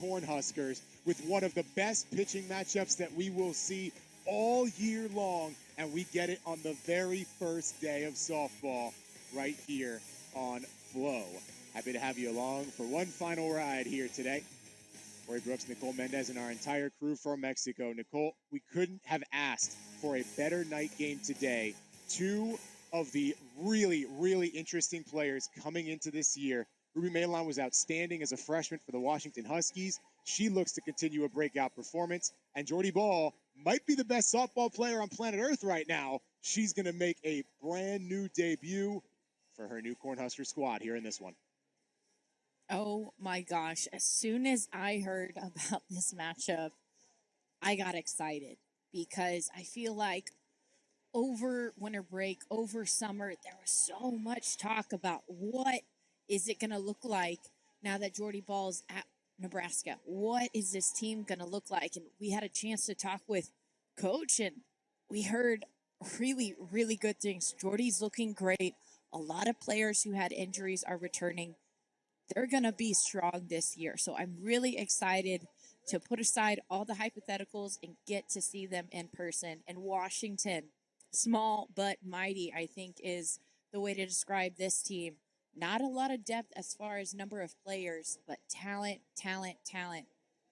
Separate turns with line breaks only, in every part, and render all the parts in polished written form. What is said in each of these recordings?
Cornhuskers with one of the best pitching matchups that we will see all year long, and we get it on the very first day of softball right here on Flow. Happy to have you along for one final ride here today. Corey Brooks, Nicole Mendez, and our entire crew from Mexico. Nicole, we couldn't have asked for a better night game today. Two of the really, really interesting players coming into this year. Ruby Maylon was outstanding as a freshman for the Washington Huskies. She looks to continue a breakout performance. And Jordy Ball might be the best softball player on planet Earth right now. She's going to make a brand new debut for her new Cornhusker squad here in this one.
Oh my gosh. As soon as I heard about this matchup, I got excited because I feel like over winter break, over summer, there was so much talk about what is it going to look like now that Jordy Ball's at Nebraska? What is this team going to look like? And we had a chance to talk with Coach, and we heard really, really good things. Jordy's looking great. A lot of players who had injuries are returning. They're going to be strong this year. So I'm really excited to put aside all the hypotheticals and get to see them in person. And Washington, small but mighty, I think is the way to describe this team. Not a lot of depth as far as number of players, but talent, talent, talent.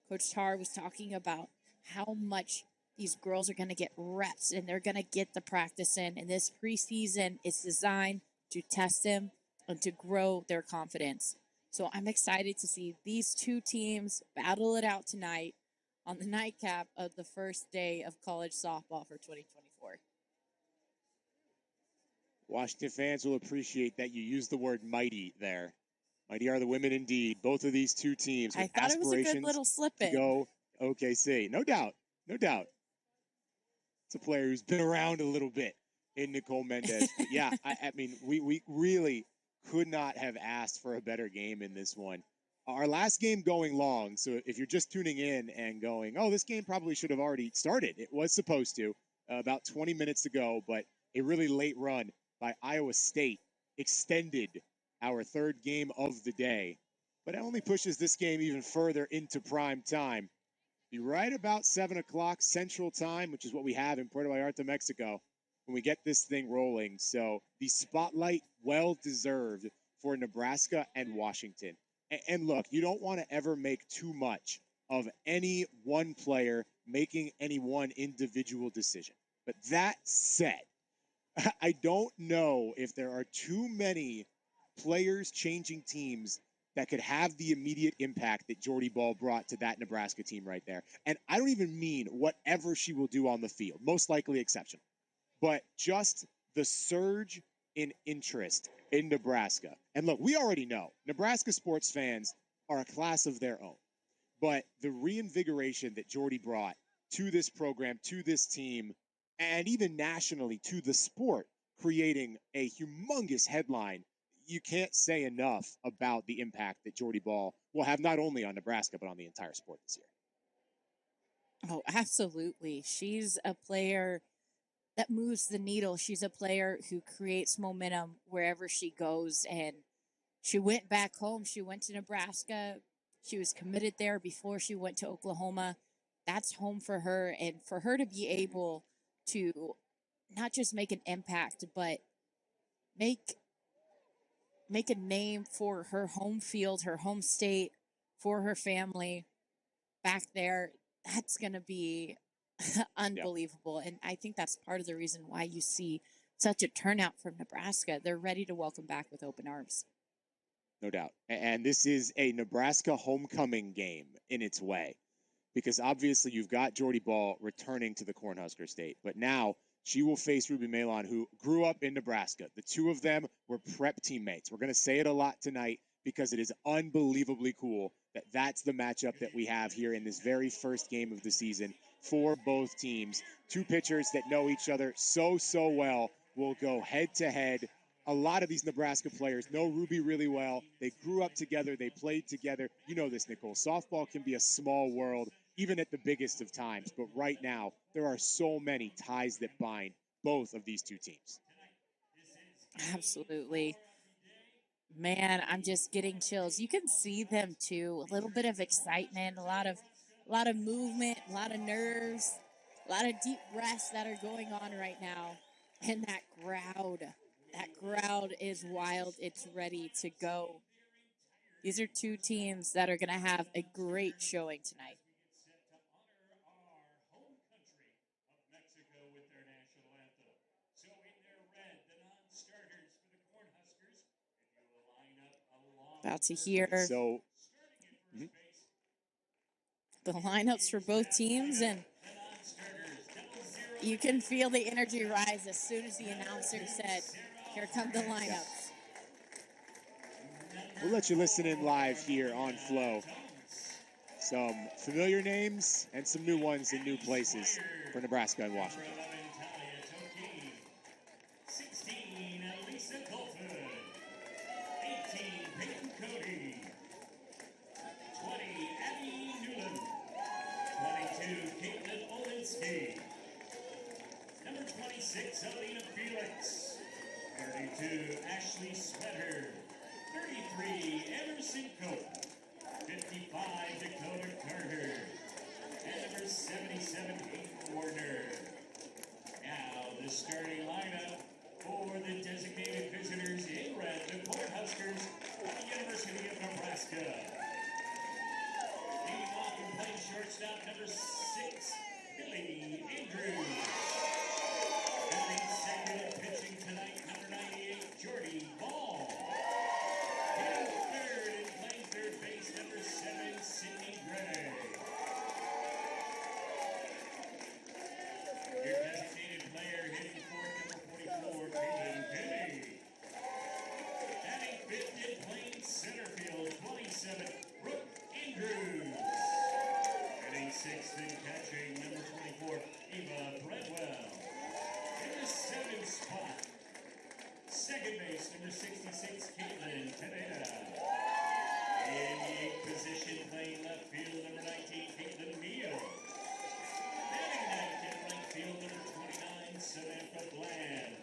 Coach Tar was talking about how much these girls are going to get reps and they're going to get the practice in. And this preseason is designed to test them and to grow their confidence. So I'm excited to see these two teams battle it out tonight on the nightcap of the first day of college softball for 2024.
Washington fans will appreciate that you used the word mighty there. Mighty are the women indeed. Both of these two teams with
I thought it was a good
aspirations
little slip
to
in.
go OKC. No doubt. No doubt. It's a player who's been around a little bit in Nicole Mendez. But yeah, I mean, we really could not have asked for a better game in this one. Our last game going long, so if you're just tuning in and going, oh, this game probably should have already started. It was supposed to about 20 minutes ago, but a really late run by Iowa State extended our third game of the day. But it only pushes this game even further into prime time. Be right about 7 o'clock Central Time, which is what we have in Puerto Vallarta, Mexico, when we get this thing rolling. So the spotlight well-deserved for Nebraska and Washington. And look, you don't want to ever make too much of any one player making any one individual decision. But that said, I don't know if there are too many players changing teams that could have the immediate impact that Jordy Ball brought to that Nebraska team right there. And I don't even mean whatever she will do on the field, most likely exceptional, but just the surge in interest in Nebraska. And look, we already know Nebraska sports fans are a class of their own, but the reinvigoration that Jordy brought to this program, to this team, and even nationally to the sport, creating a humongous headline. You can't say enough about the impact that Jordy Ball will have not only on Nebraska, but on the entire sport this year.
Oh, absolutely. She's a player that moves the needle. She's a player who creates momentum wherever she goes. And she went back home. She went to Nebraska. She was committed there before she went to Oklahoma. That's home for her. And for her to be able to not just make an impact, but make a name for her home field, her home state, for her family back there, that's going to be unbelievable. And I think that's part of the reason why you see such a turnout from Nebraska. They're ready to welcome back with open arms.
No doubt. And this is a Nebraska homecoming game in its way, because obviously you've got Jordy Ball returning to the Cornhusker State, but now she will face Ruby Maylon, who grew up in Nebraska. The two of them were prep teammates. We're going to say it a lot tonight because it is unbelievably cool that that's the matchup that we have here in this very first game of the season for both teams. Two pitchers that know each other so well will go head-to-head. A lot of these Nebraska players know Ruby really well. They grew up together. They played together. You know this, Nicole. Softball can be a small world, even at the biggest of times. But right now, there are so many ties that bind both of these two teams.
Absolutely. Man, I'm just getting chills. You can see them too. A little bit of excitement, a lot of movement, a lot of nerves, a lot of deep breaths that are going on right now. And that crowd is wild. It's ready to go. These are two teams that are going to have a great showing tonight. About to hear
So,
the lineups for both teams, and you can feel the energy rise as soon as the announcer said, "Here come the lineups."
we'll let you listen in live here on Flow. Some familiar names and some new ones in new places for Nebraska and Washington.
Number 26, Alina Felix. 32, Ashley Sweater. 33, Emerson Cope. 55, Dakota Carter. And number 77, Hayden Warner. Now the starting lineup for the designated visitors in red, the Cornhuskers of the University of Nebraska. Leading off and playing shortstop, number 6, Billy Andrews. Batting second and pitching tonight, number 98, Jordy Ball. Hitting third and playing third base, number 7, Sydney Gray. Your designated player hitting fourth, number 44, Caitlin Penny. Batting fifth and playing center field, 27, Brooke Andrews. Hitting sixth and catching, number 24, Eva Bredwell. In the seventh spot, second base, number 66, Caitlin Pineda. In the eighth position, playing left field, number 19, Caitlin Neal. Batting ninth in right field, number 29, Samantha Bland.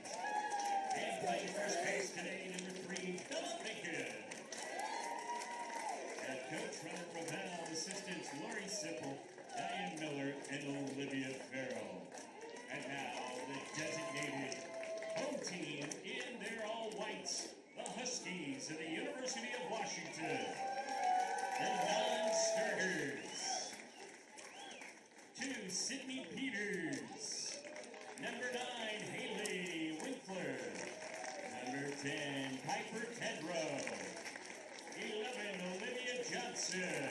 And playing first base today, number 3, Della Bacon. Head coach Trevor Ravel, assistants Lori Sipple, Diane Miller, and Olivia Farrell. And now the designated home team in their all whites, the Huskies of the University of Washington. The non-starters. 2, Sydney Peters. Number 9, Haley Winkler. Number 10, Piper Tedrow. 11, Olivia Johnson.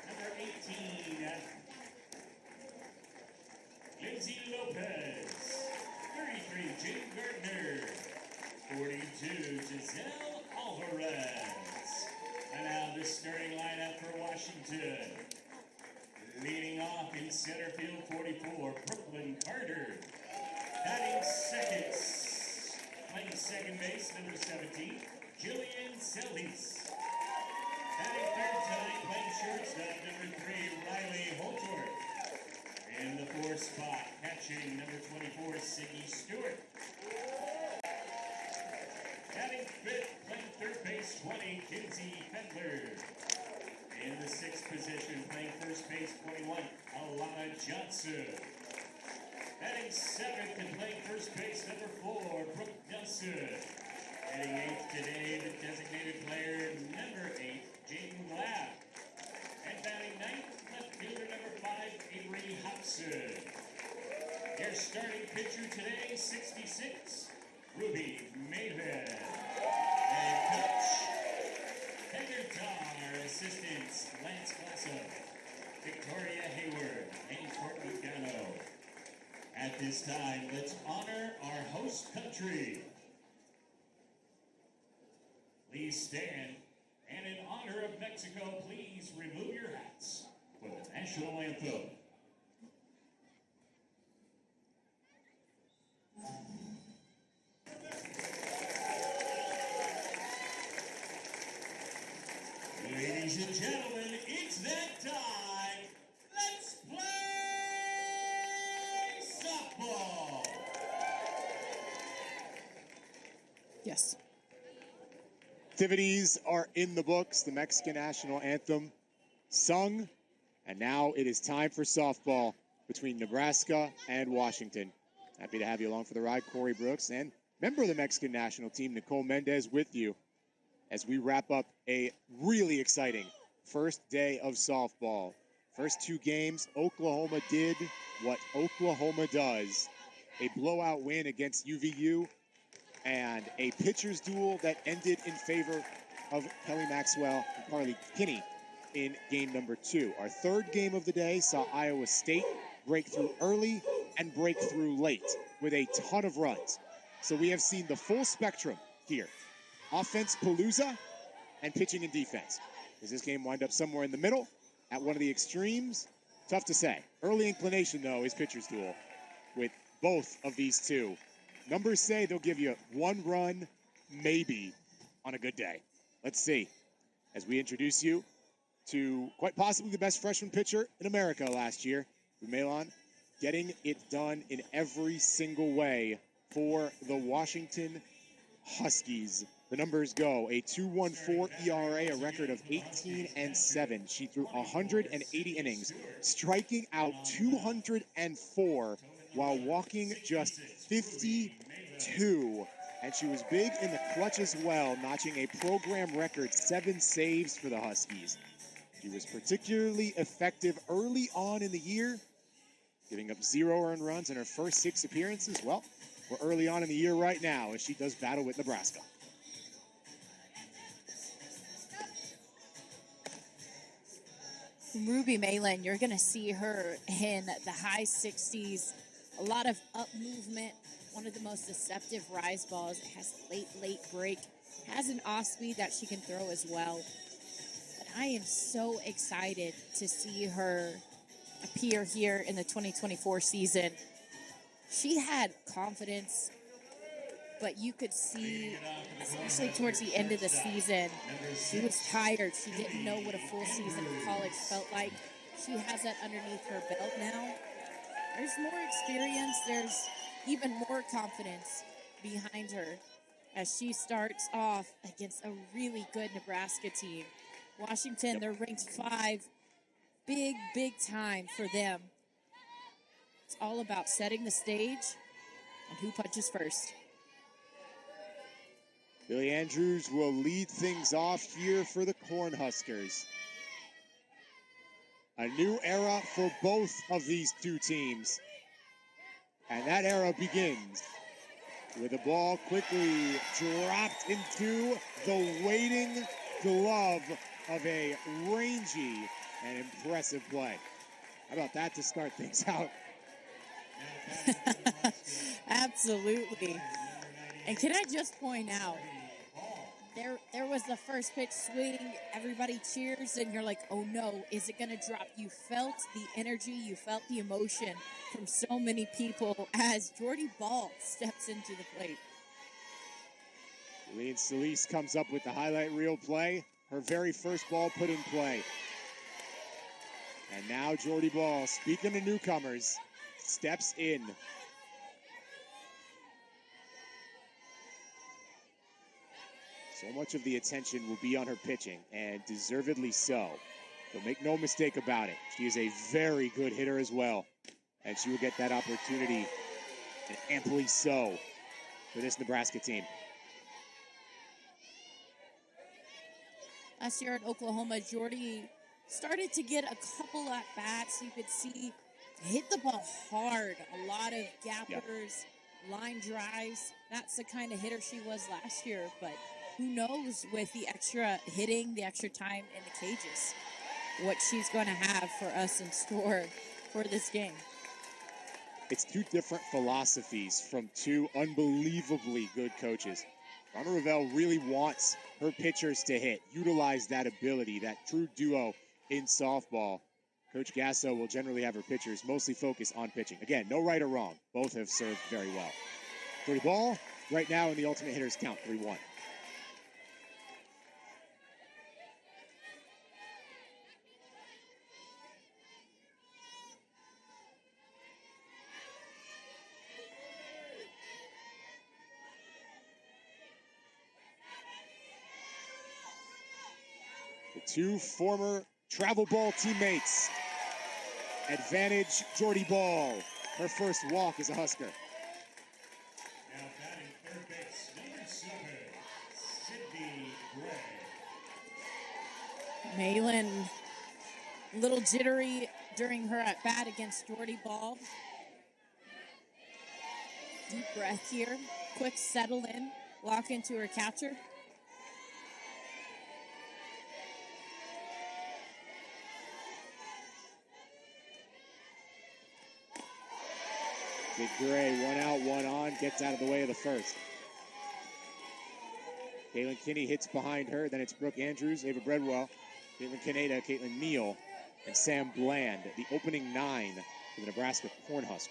Number 18, Lindsay Lopez. 33, Jane Gardner. 42, Giselle Alvarez. And now the starting lineup for Washington. Leading off in center field, 44, Brooklyn Carter. Batting second, playing second base, number 17, Jillian Seldies. Batting third tonight, playing shortstop, number 3, Riley Holtorf. In the fourth spot, catching number 24, Sydney Stewart. Batting fifth, playing third base, 20, Kinsey Fendler. In the sixth position, playing first base, 21, Alana Johnson. Batting seventh and playing first base, number 4, Brooke Nelson. Batting eighth today, the designated player, number 8, Jaden Glab. And batting ninth, left fielder, number 5, Avery Hobson. Your starting pitcher today, 66, Ruby Maven. And coach, Heather Tarr, assistants, Lance Glasso, Victoria Hayward, and Courtney Gano. At this time, let's honor our host country. Please stand, and in honor of Mexico, please remove your hats for the national anthem. Ladies and gentlemen, it's that time. Let's play softball.
Yes.
Festivities are in the books. The Mexican national anthem sung. And now it is time for softball between Nebraska and Washington. Happy to have you along for the ride. Corey Brooks and member of the Mexican national team, Nicole Mendez, with you as we wrap up a really exciting first day of softball. First two games, Oklahoma did what Oklahoma does. A blowout win against UVU and a pitcher's duel that ended in favor of Kelly Maxwell and Carly Kinney in game number 2. Our third game of the day saw Iowa State break through early and break through late with a ton of runs. So we have seen the full spectrum here. Offense palooza and pitching and defense. Does this game wind up somewhere in the middle at one of the extremes? Tough to say. Early inclination, though, is pitcher's duel with both of these two. Numbers say they'll give you 1 run, maybe, on a good day. Let's see. As we introduce you to quite possibly the best freshman pitcher in America last year, Umelon, getting it done in every single way for the Washington Huskies. The numbers go: a 2.14 ERA, a record of 18-7. She threw 180 innings, striking out 204 while walking just 52. And she was big in the clutch as well, notching a program record 7 saves for the Huskies. She was particularly effective early on in the year, giving up 0 earned runs in her first 6 appearances. Well, we're early on in the year right now as she does battle with Nebraska.
Ruby Malin, you're going to see her in the high 60s. A lot of up movement. One of the most deceptive rise balls. It has late break. Has an off speed that she can throw as well. But I am so excited to see her appear here in the 2024 season. She had confidence, but you could see, especially towards the end of the season, she was tired. She didn't know what a full season of college felt like. She has that underneath her belt now. There's more experience. There's even more confidence behind her as she starts off against a really good Nebraska team. Washington, they're ranked 5. Big time for them. It's all about setting the stage and who punches first.
Billy Andrews will lead things off here for the Cornhuskers. A new era for both of these two teams. And that era begins with the ball quickly dropped into the waiting glove of a rangy and impressive play. How about that to start things out?
Absolutely. And can I just point out, there was the first pitch swing, everybody cheers, and you're like, oh no, is it going to drop? You felt the energy, you felt the emotion from so many people as Jordy Ball steps into the plate.
Julian Solis comes up with the highlight reel play, her very first ball put in play. And now Jordy Ball, speaking to newcomers, steps in. So much of the attention will be on her pitching, and deservedly so. But make no mistake about it, she is a very good hitter as well. And she will get that opportunity, and amply so, for this Nebraska team.
Last year at Oklahoma, Jordy started to get a couple at bats. You could see hit the ball hard. A lot of gappers, line drives. That's the kind of hitter she was last year, but who knows with the extra hitting, the extra time in the cages, what she's going to have for us in store for this game.
It's 2 different philosophies from 2 unbelievably good coaches. Ron Revelle really wants her pitchers to hit, utilize that ability, that true duo in softball. Coach Gasso will generally have her pitchers mostly focus on pitching. Again, no right or wrong. Both have served very well. Jordy Ball, right now in the ultimate hitters count, 3-1. Two former travel ball teammates. Advantage Jordy Ball. Her first walk as a Husker.
Now batting third base, number 7, Sydney Gray.
Malin, a little jittery during her at bat against Jordy Ball. Deep breath here. Quick settle in. Walk into her catcher.
Big Gray, one out, one on, gets out of the way of the first. Caitlin Kinney hits behind her, then it's Brooke Andrews, Ava Breadwell, Caitlin Kaneda, Caitlin Neal, and Sam Bland, the opening 9 for the Nebraska Cornhusker.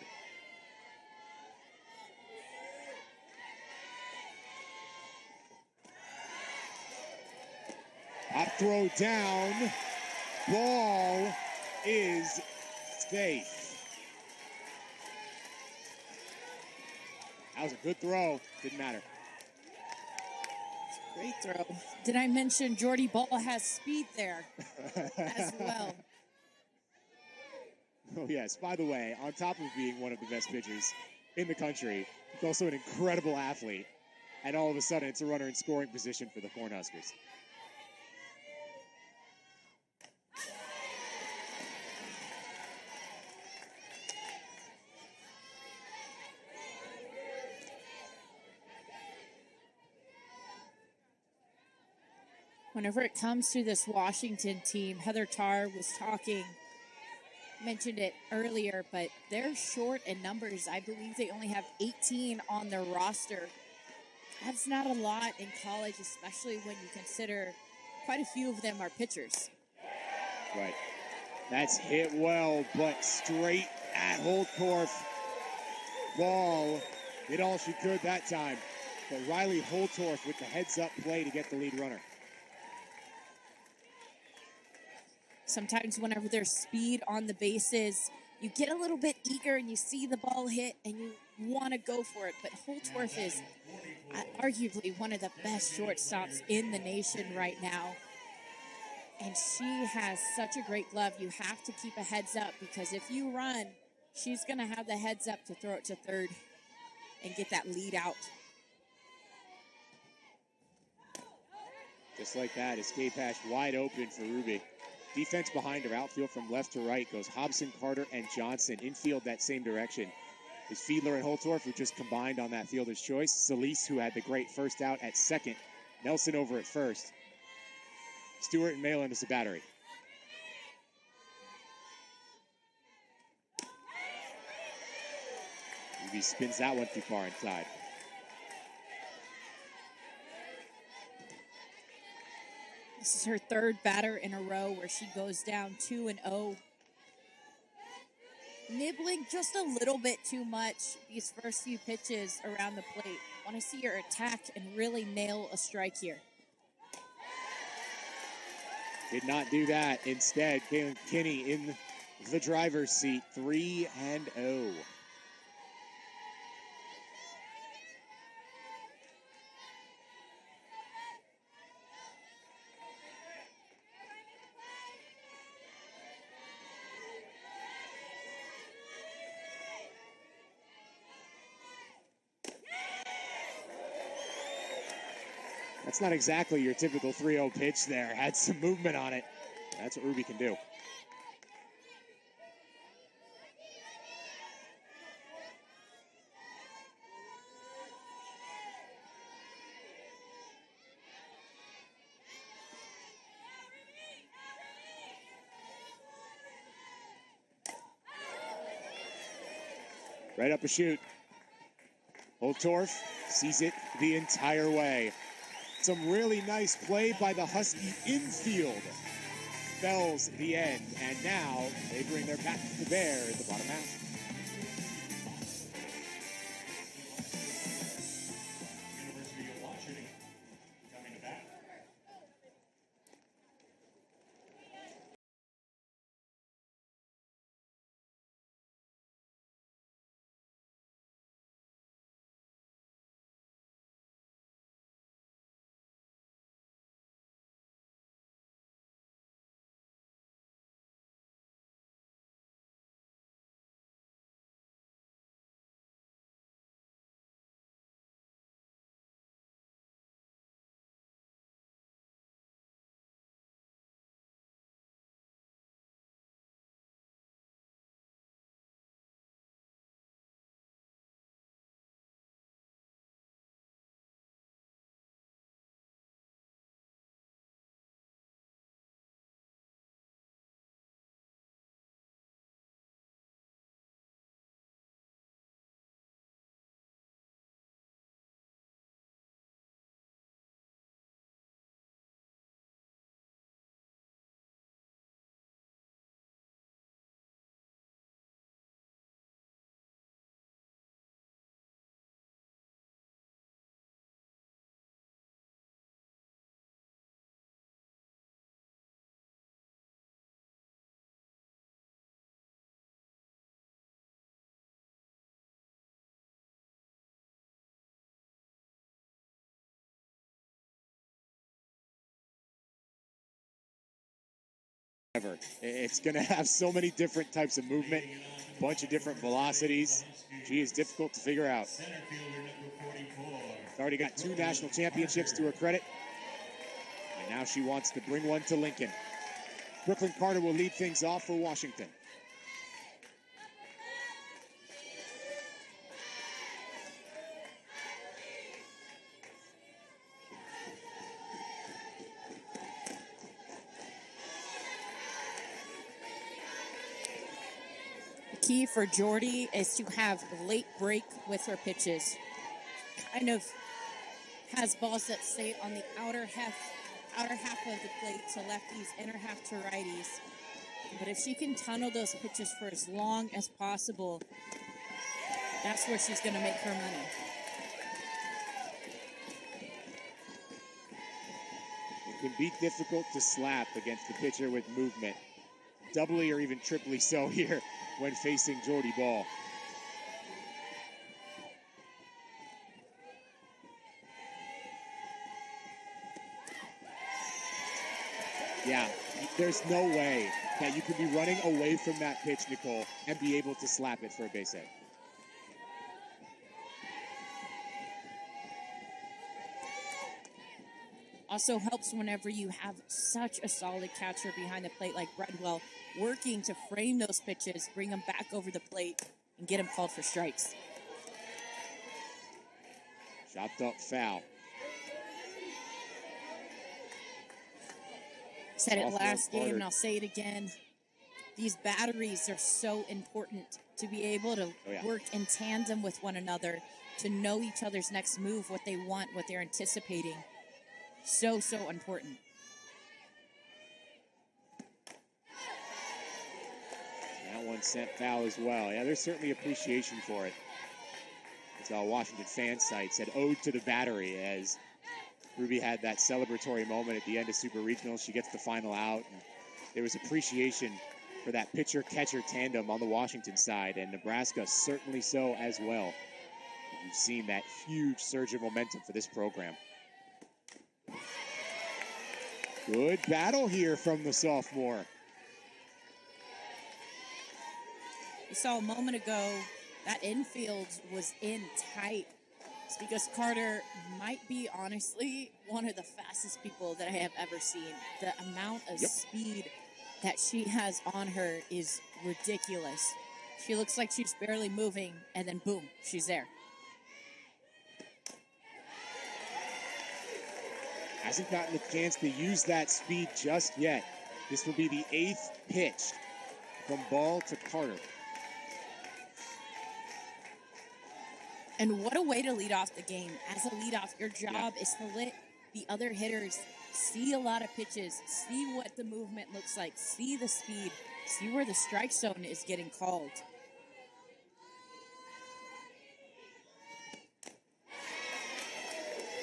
Hop throw down, ball is safe. That was a good throw. Didn't matter.
Great throw. Did I mention Jordy Ball has speed there as well?
Oh, yes. By the way, on top of being one of the best pitchers in the country, he's also an incredible athlete. And all of a sudden, it's a runner in scoring position for the Cornhuskers.
Whenever it comes to this Washington team, Heather Tarr was mentioned it earlier, but they're short in numbers. I believe they only have 18 on their roster. That's not a lot in college, especially when you consider quite a few of them are pitchers.
Right. That's hit well, but straight at Holtorf. Ball did all she could that time. But Riley Holtorf with the heads-up play to get the lead runner.
Sometimes whenever there's speed on the bases, you get a little bit eager and you see the ball hit and you want to go for it. But Holtorf is arguably one of the best shortstops in the nation right now. And she has such a great glove. You have to keep a heads up because if you run, she's going to have the heads up to throw it to third and get that lead out.
Just like that, escape hatch wide open for Ruby. Defense behind her, outfield from left to right goes Hobson, Carter, and Johnson. Infield that same direction is Fiedler and Holtorf, who just combined on that fielder's choice. Solis, who had the great first out at second. Nelson over at first. Stewart and Malin is the battery. Ruby spins that one too far inside.
This is her third batter in a row where she goes down 2-0. Nibbling just a little bit too much these first few pitches around the plate. Want to see her attack and really nail a strike here.
Did not do that. Instead, Caitlin Kinney in the driver's seat, 3-0. That's not exactly your typical 3-0 pitch there. Had some movement on it. That's what Ruby can do. Right up a shoot. Holtorf sees it the entire way. Some really nice play by the Husky infield. Spells the end, and now they bring their back to bear at the bottom half. It's going to have so many different types of movement, a bunch of different velocities. She is difficult to figure out. She's already got 2 national championships to her credit, and now she wants to bring one to Lincoln. Brooklyn Carter will lead things off for Washington.
Key for Jordy is to have late break with her pitches. Kind of has balls that stay on the outer half of the plate to lefties, inner half to righties. But if she can tunnel those pitches for as long as possible, that's where she's going to make her money.
It can be difficult to slap against the pitcher with movement. Doubly or even triply so here when facing Jordy Ball. Yeah, there's no way that you could be running away from that pitch, Nicole, and be able to slap it for a base hit.
Also helps whenever you have such a solid catcher behind the plate like Bredwell, working to frame those pitches, bring them back over the plate, and get them called for strikes.
Chopped up foul.
Said it last game, and I'll say it again. These batteries are so important to be able to work in tandem with one another, to know each other's next move, what they want, what they're anticipating. So important.
That one sent foul as well. Yeah, there's certainly appreciation for it. As a Washington fan site said, ode to the battery, as Ruby had that celebratory moment at the end of Super Regional. She gets the final out, and there was appreciation for that pitcher-catcher tandem on the Washington side, and Nebraska certainly so as well. You've seen that huge surge of momentum for this program. Good battle here from the sophomore.
We saw a moment ago that infield was in tight. It's because Carter might be, honestly, one of the fastest people that I have ever seen. The amount of speed that she has on her is ridiculous. She looks like she's barely moving, and then boom, she's there.
Hasn't gotten a chance to use that speed just yet. This will be the 8th pitch from Ball to Carter.
And what a way to lead off the game. As a leadoff, your job is to let the other hitters see a lot of pitches, see what the movement looks like, see the speed, see where the strike zone is getting called.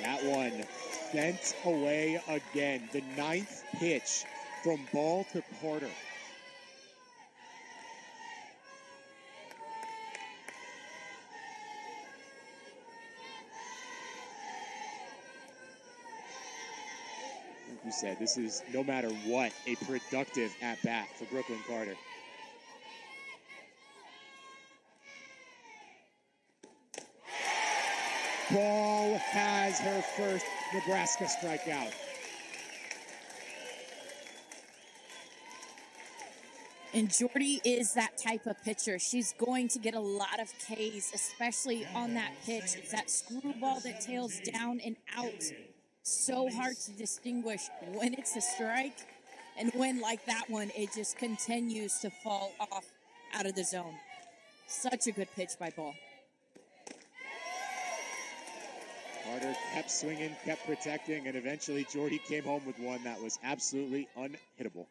That one sent away again. The 9th pitch from Ball to Carter. Like you said, this is, no matter what, a productive at-bat for Brooklyn Carter. Ball has her first Nebraska strikeout.
And Jordy is that type of pitcher. She's going to get a lot of Ks, especially on that pitch. It's that screwball that tails down and out. So hard to distinguish when it's a strike and when, like that one, it just continues to fall off out of the zone. Such a good pitch by Ball.
Carter kept swinging, kept protecting, and eventually Jordy came home with one that was absolutely unhittable.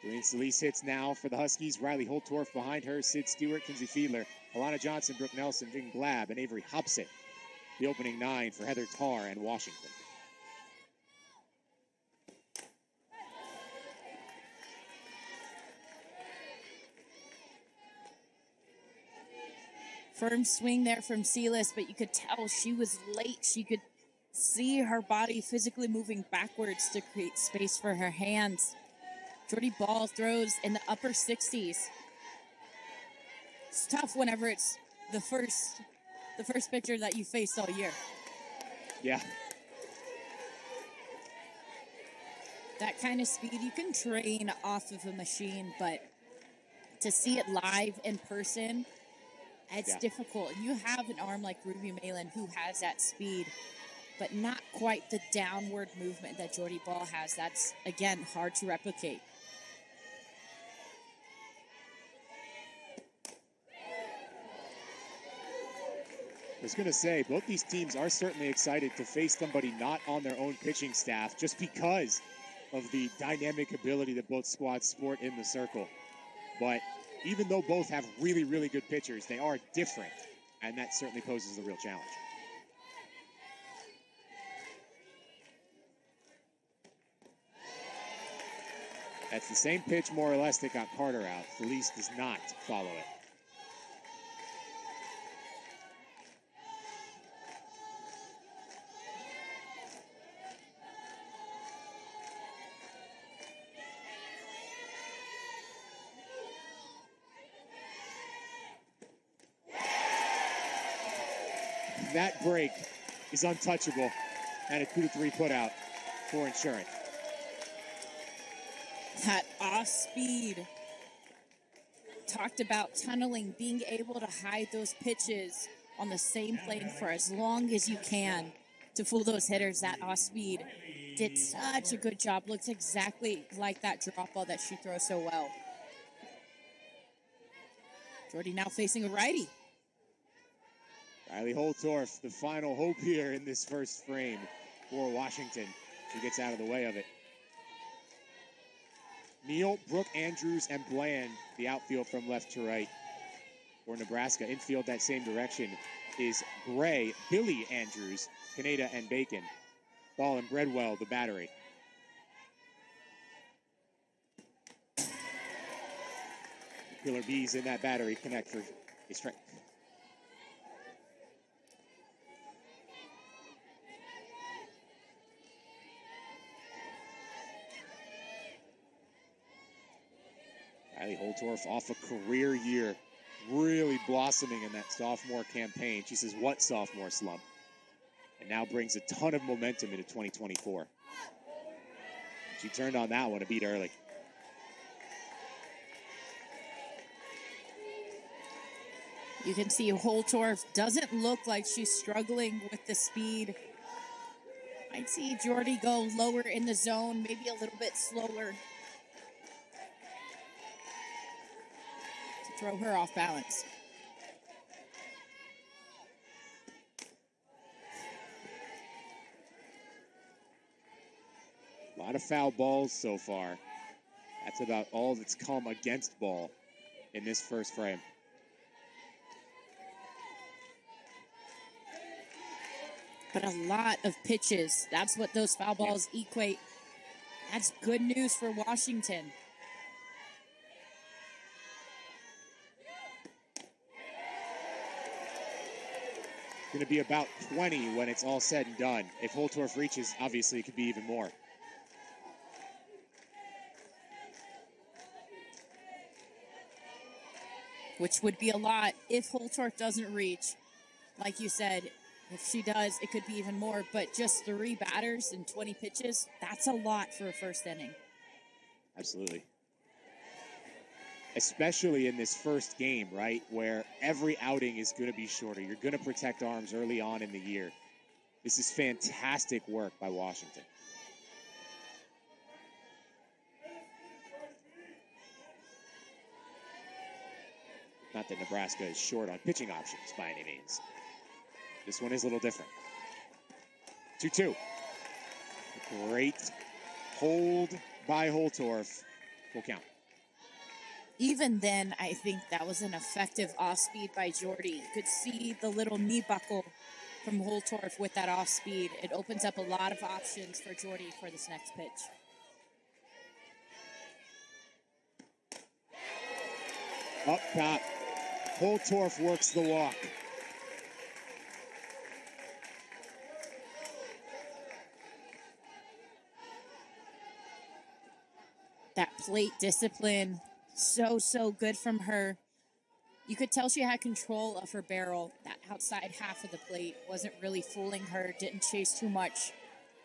Julian Solis hits now for the Huskies. Riley Holtorf behind her. Sid Stewart, Kinsey Fiedler, Alana Johnson, Brooke Nelson, Jing Glab, and Avery Hobson. The opening 9 for Heather Tarr and Washington.
Firm swing there from Silas, but you could tell she was late. She could see her body physically moving backwards to create space for her hands. Jordy Ball throws in the upper 60s. It's tough whenever it's the first pitcher that you faced all year.
Yeah.
That kind of speed you can train off of a machine, but to see it live in person, it's difficult. And you have an arm like Ruby Malin who has that speed, but not quite the downward movement that Jordy Ball has. That's, again, hard to replicate.
I was going to say, both these teams are certainly excited to face somebody not on their own pitching staff just because of the dynamic ability that both squads sport in the circle. But even though both have really, really good pitchers, they are different, and that certainly poses a real challenge. That's the same pitch, more or less, that got Carter out. Felice does not follow it. That break is untouchable and a 2-3 putout for Insurance.
That off speed. Talked about tunneling, being able to hide those pitches on the same plane for as long as you can to fool those hitters. That off speed did such a good job. Looks exactly like that drop ball that she throws so well. Jordy now facing a righty.
Riley Holtorf, the final hope here in this first frame for Washington. She gets out of the way of it. Neal, Brooke, Andrews, and Bland, the outfield from left to right for Nebraska. Infield that same direction is Gray, Billy Andrews, Kaneda, and Bacon. Ball and Breadwell, the battery. Killer Bees in that battery connect for a strike. Riley Holtorf off a career year, really blossoming in that sophomore campaign. She says, what sophomore slump? And now brings a ton of momentum into 2024. She turned on that one a beat early.
You can see Holtorf doesn't look like she's struggling with the speed. I'd see Jordy go lower in the zone, maybe a little bit slower. Throw her off balance.
A lot of foul balls so far. That's about all that's come against Ball in this first frame.
But a lot of pitches. That's what those foul balls equate. That's good news for Washington.
Going to be about 20 when it's all said and done. If Holtorf reaches, obviously it could be even more.
Which would be a lot if Holtorf doesn't reach. Like you said, if she does, it could be even more. But just 3 batters and 20 pitches, that's a lot for a first inning.
Absolutely. Especially in this first game, right, where every outing is going to be shorter. You're going to protect arms early on in the year. This is fantastic work by Washington. Not that Nebraska is short on pitching options by any means. This one is a little different. 2-2. Great hold by Holtorf. Full count.
Even then, I think that was an effective off-speed by Jordy. You could see the little knee buckle from Holtorf with that off-speed. It opens up a lot of options for Jordy for this next pitch.
Up top, Holtorf works the walk.
That plate discipline, so good from her. You could tell she had control of her barrel. That outside half of the plate wasn't really fooling her, didn't chase too much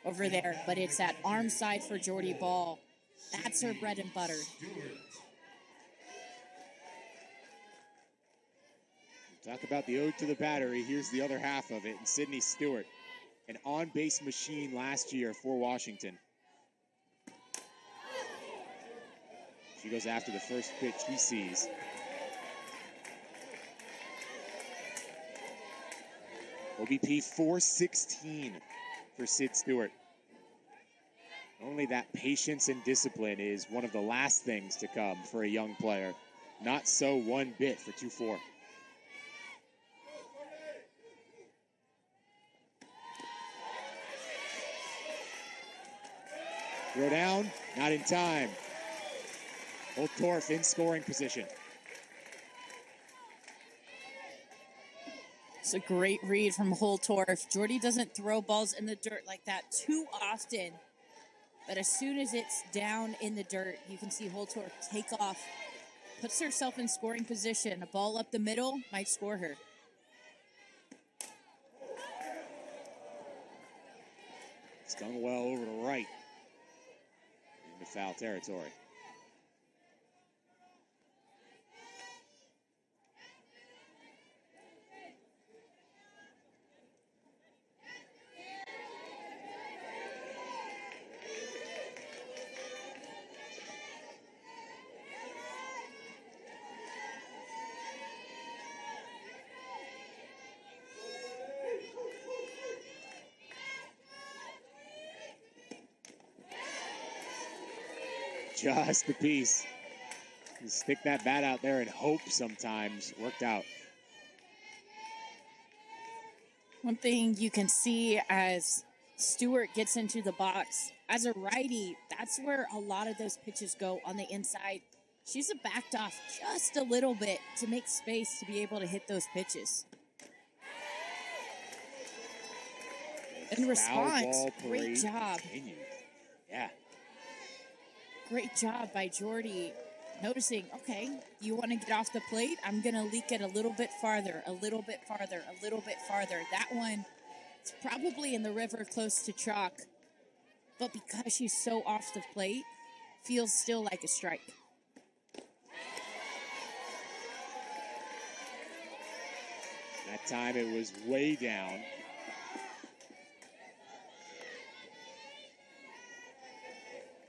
over there, but it's that arm side for Jordy Ball. That's her bread and butter.
Talk about the ode to the battery. Here's the other half of it. And Sydney Stewart, an on-base machine last year for Washington. She goes after the first pitch he sees. OBP 416 for Sid Stewart. Only that patience and discipline is one of the last things to come for a young player. Not so one bit for 2-4. Throw down, not in time. Holtorf in scoring position.
It's a great read from Holtorf. Jordy doesn't throw balls in the dirt like that too often. But as soon as it's down in the dirt, you can see Holtorf take off. Puts herself in scoring position. A ball up the middle might score her.
Stung well over to right. Into foul territory. Just a piece. You stick that bat out there and hope sometimes. Worked out.
One thing you can see as Stewart gets into the box, as a righty, that's where a lot of those pitches go on the inside. She's backed off just a little bit to make space to be able to hit those pitches. In response, great job.
Continued. Yeah.
Great job by Jordy, noticing, okay, you want to get off the plate? I'm going to leak it a little bit farther, a little bit farther, a little bit farther. That one, it's probably in the river close to chalk, but because she's so off the plate, feels still like a strike.
That time it was way down.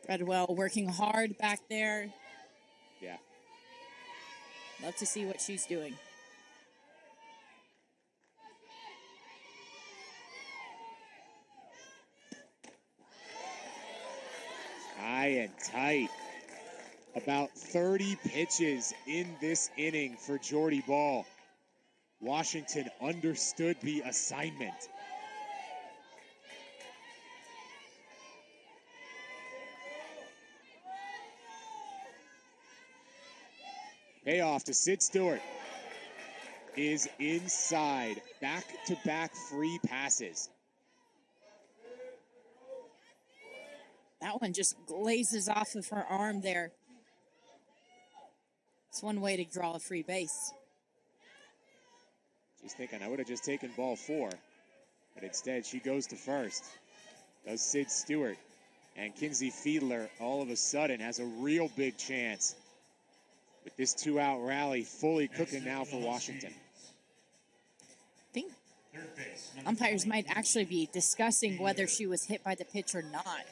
Redwell working hard back there.
Yeah.
Love to see what she's doing.
High and tight. About 30 pitches in this inning for Jordy Ball. Washington understood the assignment. Payoff to Sid Stewart is inside. Back-to-back free passes.
That one just glazes off of her arm there. It's one way to draw a free base.
She's thinking, I would have just taken ball 4. But instead, she goes to first. Does Sid Stewart. And Kinsey Fiedler, all of a sudden, has a real big chance. With this 2-out rally fully cooking now for Washington.
I think umpires might actually be discussing whether she was hit by the pitch or not.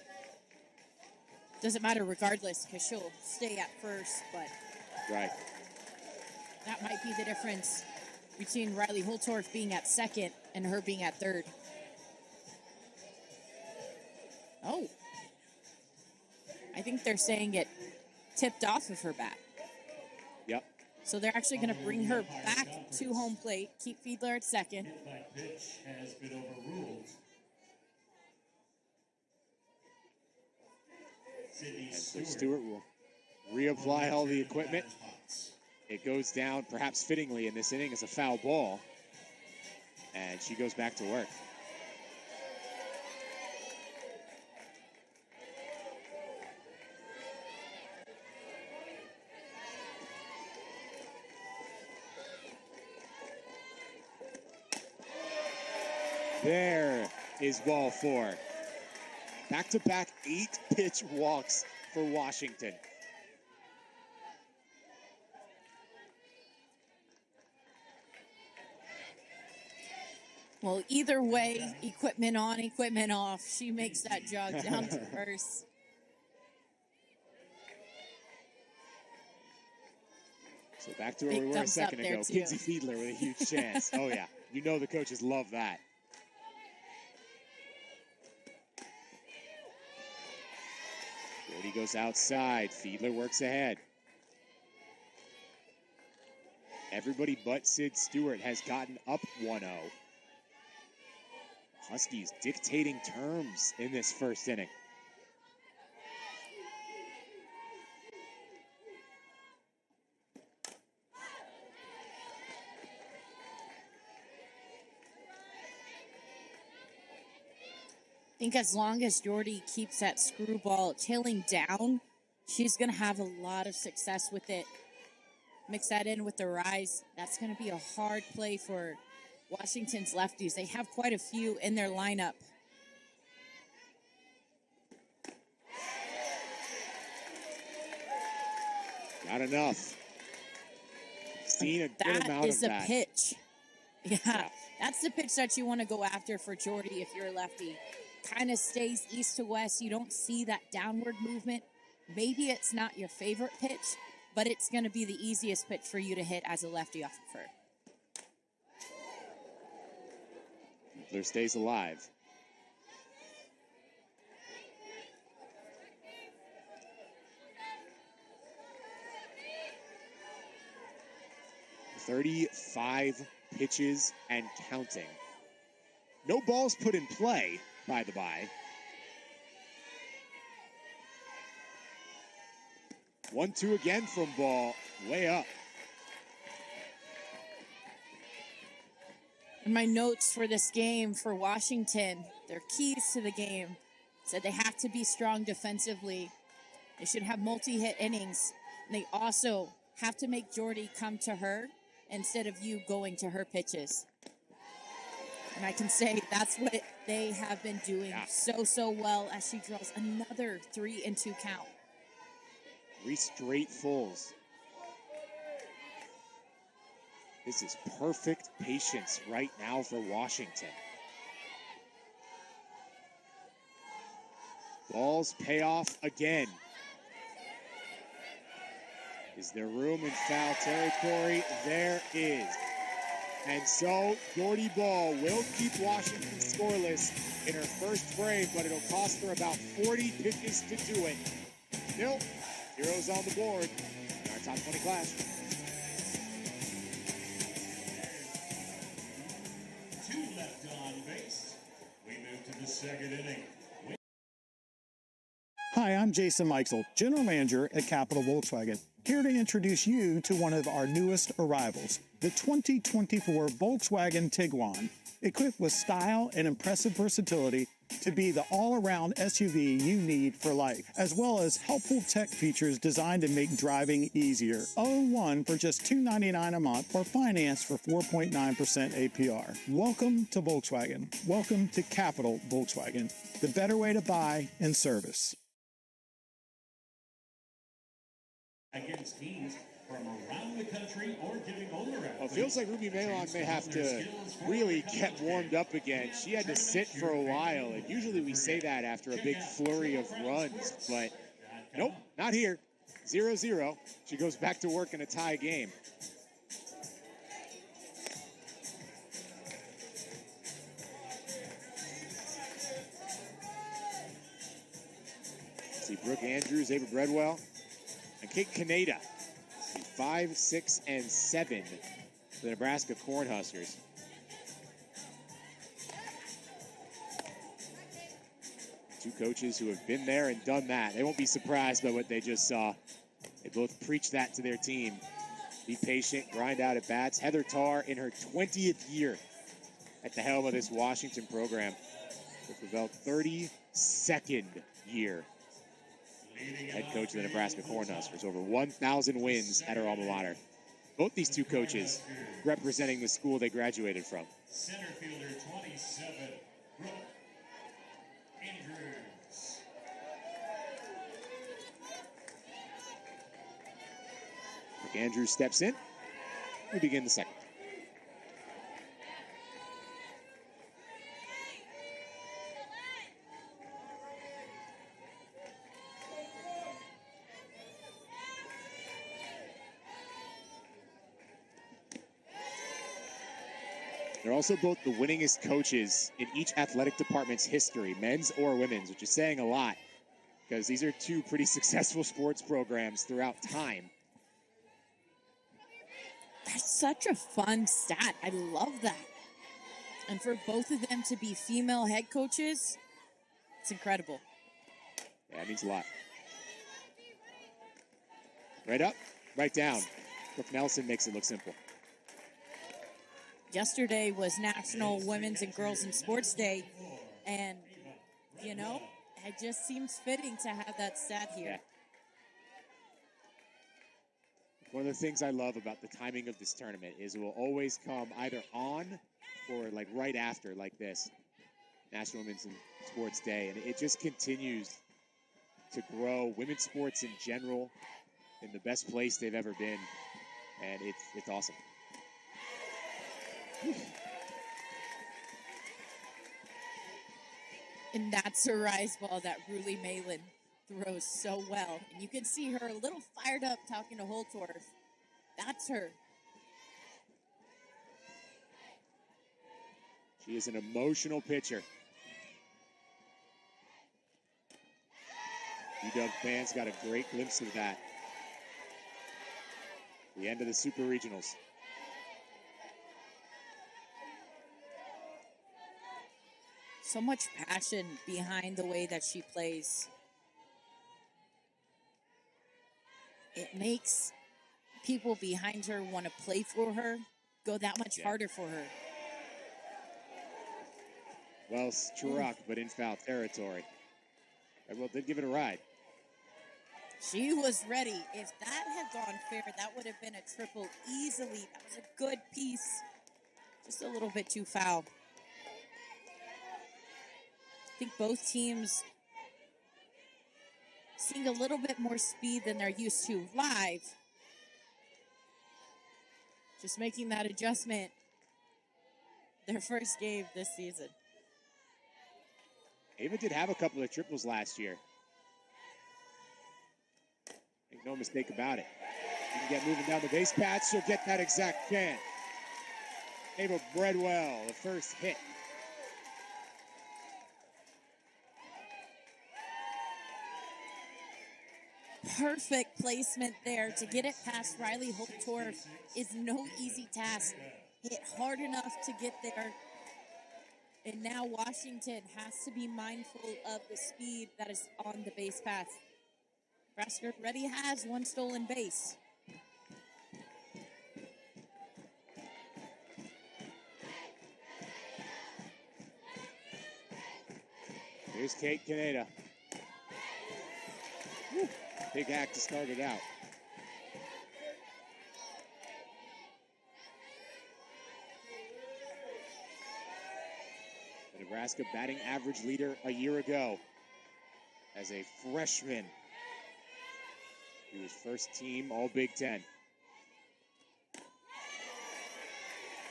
Doesn't matter regardless, because she'll stay at first, but
right.
That might be the difference between Riley Holtorf being at second and her being at third. Oh. I think they're saying it tipped off of her bat.
Yep.
So they're actually going to bring her back to home plate, keep Fiedler at second.
Hit by pitch has been overruled.
And so Stewart will reapply all the equipment. It goes down, perhaps fittingly in this inning, as a foul ball. And she goes back to work. There is ball 4. Back-to-back 8-pitch walks for Washington.
Well, either way, equipment on, equipment off. She makes that jog down to first.
So back to where we were a second ago. Kinsey Fiedler with a huge chance. Oh, yeah. You know the coaches love that. Brody goes outside. Fiedler works ahead. Everybody but Sid Stewart has gotten up 1-0. Huskies dictating terms in this first inning.
I think as long as Jordy keeps that screwball tailing down, she's going to have a lot of success with it. Mix that in with the rise. That's going to be a hard play for Washington's lefties. They have quite a few in their lineup.
Not enough. Seen a good amount of that.
That is a pitch. Yeah, that's the pitch that you want to go after for Jordy if you're a lefty. Kind of stays east to west. You don't see that downward movement. Maybe it's not your favorite pitch, but it's going to be the easiest pitch for you to hit as a lefty off of her.
Fiedler stays alive. "35 pitches and counting. No balls put in play, by the by. 1-2 again from Ball, way up.
In my notes for this game for Washington, their keys to the game said they have to be strong defensively. They should have multi-hit innings. And they also have to make Jordy come to her instead of you going to her pitches. And I can say that's what they have been doing so well as she draws another 3-2 count.
3 straight fulls. This is perfect patience right now for Washington. Balls pay off again. Is there room in foul territory? There is. And so Jordy Ball will keep Washington scoreless in her first frame, but it'll cost her about 40 pitches to do it. Still, zeros on the board in our top 20 class.
2 left on base. We move to the second inning.
Hi, I'm Jason Meixel, General Manager at Capital Volkswagen, here to introduce you to one of our newest arrivals, the 2024 Volkswagen Tiguan, equipped with style and impressive versatility to be the all-around SUV you need for life, as well as helpful tech features designed to make driving easier. Own one for just $299 a month or finance for 4.9% APR. Welcome to Volkswagen. Welcome to Capital Volkswagen, the better way to buy and service.
Against teams from around the country or giving older athletes.
Well, it feels like Ruby Malon may have to really get warmed up again. She had to sit for a while, and usually we say that after a big flurry of runs, but nope, not here. 0-0. She goes back to work in a tie game. See Brooke Andrews, Ava Bredwell, and Kate Kaneda, 5, 6, and 7 for the Nebraska Cornhuskers. Two coaches who have been there and done that. They won't be surprised by what they just saw. They both preach that to their team. Be patient, grind out at bats. Heather Tarr in her 20th year at the helm of this Washington program. With about 32nd year head coach of the Nebraska Cornhuskers. Over 1,000 wins at her alma mater. Both these two coaches representing the school they graduated from.
Center fielder 27, Brooke Andrews.
Brooke Andrews steps in. We begin the second. They're also both the winningest coaches in each athletic department's history, men's or women's, which is saying a lot because these are two pretty successful sports programs throughout time.
That's such a fun stat. I love that. And for both of them to be female head coaches, it's incredible.
Yeah, it means a lot. Right up, right down. Brooke Nelson makes it look simple.
Yesterday was National Women's and Girls in Sports Day, and, you know, it just seems fitting to have that stat here.
Yeah. One of the things I love about the timing of this tournament is it will always come either on or like right after, like this, National Women's and Sports Day, and it just continues to grow women's sports in general in the best place they've ever been, and it's awesome.
And that's a rise ball that Ruli Malin throws so well. And you can see her a little fired up talking to Holtorf. That's her.
She is an emotional pitcher. UW fans got a great glimpse of that. The end of the Super Regionals.
So much passion behind the way that she plays. It makes people behind her want to play for her, go that much harder for her.
Well struck, but in foul territory. Well, did give it a ride.
She was ready. If that had gone fair, that would have been a triple easily. That was a good piece. Just a little bit too foul. I think both teams seeing a little bit more speed than they're used to live. Just making that adjustment their first game this season.
Ava did have a couple of triples last year. Make no mistake about it. You can get moving down the base path, she'll get that exact chance. Ava Breadwell, the first hit.
Perfect placement there to get it past Riley Holtorf is no easy task. Hit hard enough to get there. And now Washington has to be mindful of the speed that is on the base path. Nebraska already has one stolen base.
Here's Kate Kaneda. Woo. Big act to start it out. The Nebraska batting average leader a year ago as a freshman. He was first team All Big Ten.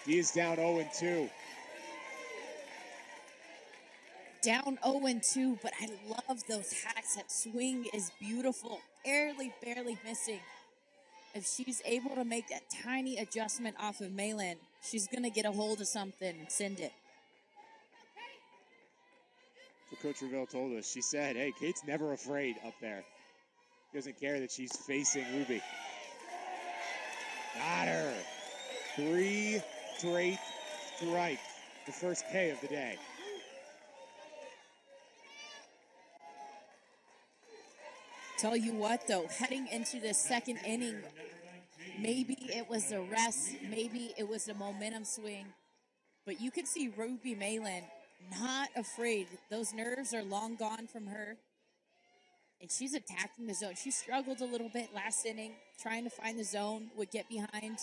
He is down 0-2.
Down 0-2, but I love those hacks. That swing is beautiful. Barely missing. If she's able to make that tiny adjustment off of Malin, she's going to get a hold of something and send it.
So Coach Revelle told us, she said, hey, Kate's never afraid up there. She doesn't care that she's facing Ruby. Got her. 3 straight strikes. The first K of the day.
Tell you what, though, heading into the second inning, maybe it was a rest, maybe it was a momentum swing, but you could see Ruby Malin not afraid. Those nerves are long gone from her. and she's attacking the zone. She struggled a little bit last inning, trying to find the zone, would get behind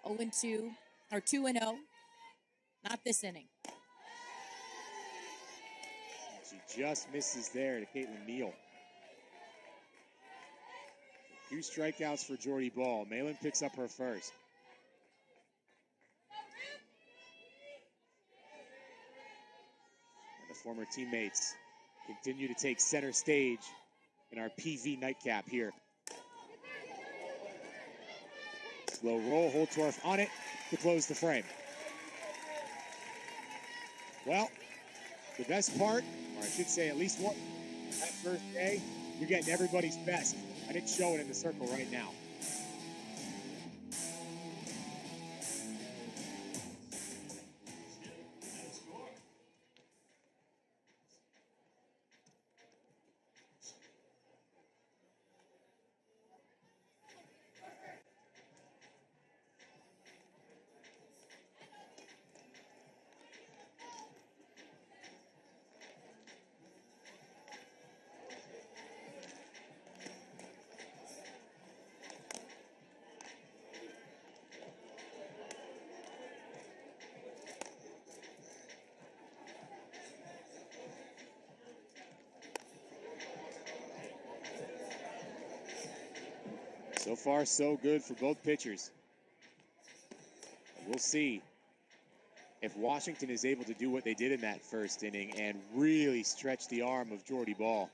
0-2 or 2-0. Not this inning.
She just misses there to Caitlin Neal. 2 strikeouts for Jordy Ball. Malin picks up her first. And the former teammates continue to take center stage in our PV nightcap here. Slow roll, Holtorf on it to close the frame. Well, the best part, or I should say at least one, that first day, you're getting everybody's best. I didn't show it in the circle right now. So far, so good for both pitchers. We'll see if Washington is able to do what they did in that first inning and really stretch the arm of Jordy Ball.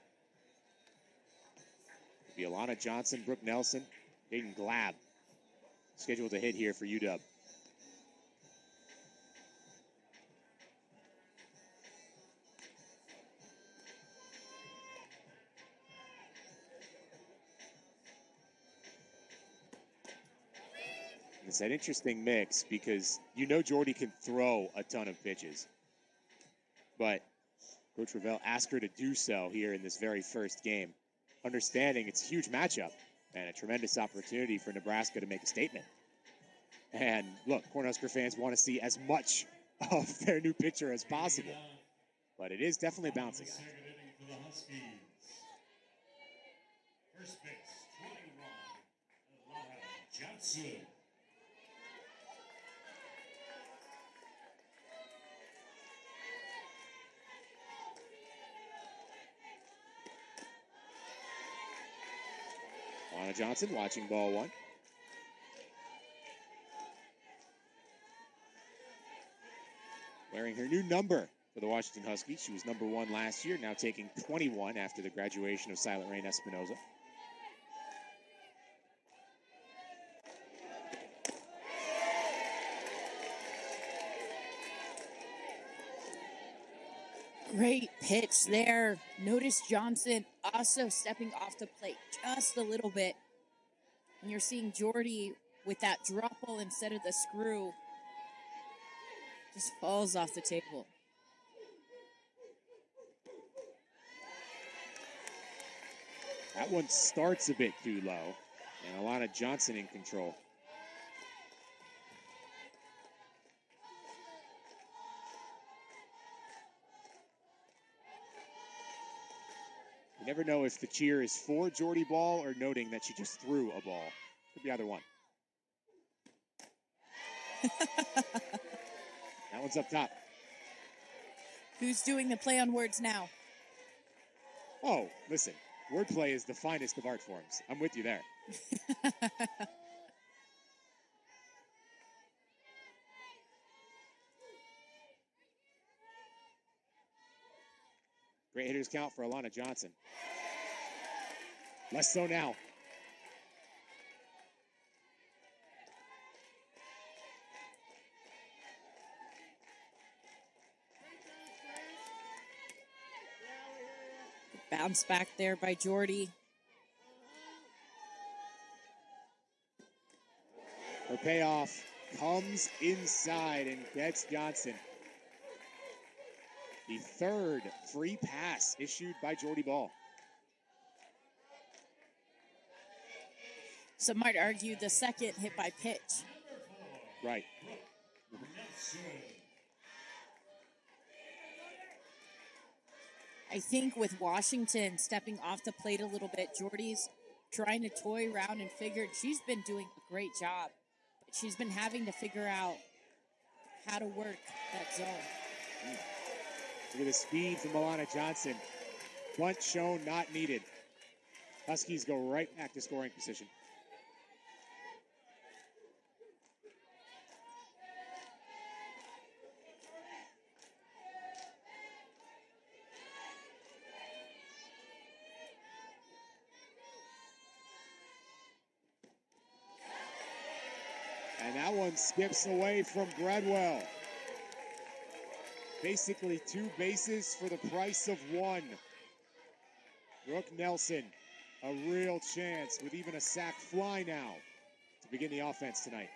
It'll be Alana Johnson, Brooke Nelson, Hayden Glab scheduled to hit here for UW. It's that interesting mix because you know Jordy can throw a ton of pitches. But Coach Ravel asked her to do so here in this very first game, understanding it's a huge matchup and a tremendous opportunity for Nebraska to make a statement. And look, Cornhusker fans want to see as much of their new pitcher as possible. But it is definitely a bouncing act.
First base, 21, Alana Johnson.
Alana Johnson watching ball one. Wearing her new number for the Washington Huskies. She was number 1 last year, now taking 21 after the graduation of Silent Rain Espinoza.
Great pitch there. Notice Johnson also stepping off the plate just a little bit. And you're seeing Jordy with that drop ball instead of the screw. Just falls off the table.
That one starts a bit too low. And Alana Johnson in control. You never know if the cheer is for Jordy Ball or noting that she just threw a ball. Could be either one. That one's up top.
Who's doing the play on words now?
Oh, listen. Wordplay is the finest of art forms. I'm with you there. Great hitters count for Alana Johnson. Less so now.
Bounce back there by Jordy.
Her payoff comes inside and gets Johnson. The third free pass issued by Jordy Ball.
Some might argue the second hit by pitch.
Right.
I think with Washington stepping off the plate a little bit, Jordy's trying to toy around and figure. She's been doing a great job, but she's been having to figure out how to work that zone.
Look at the speed from Milana Johnson. Bunt shown, not needed. Huskies go right back to scoring position. And that one skips away from Bradwell. Basically 2 bases for the price of 1. Brooke Nelson, a real chance with even a sac fly now to begin the offense tonight.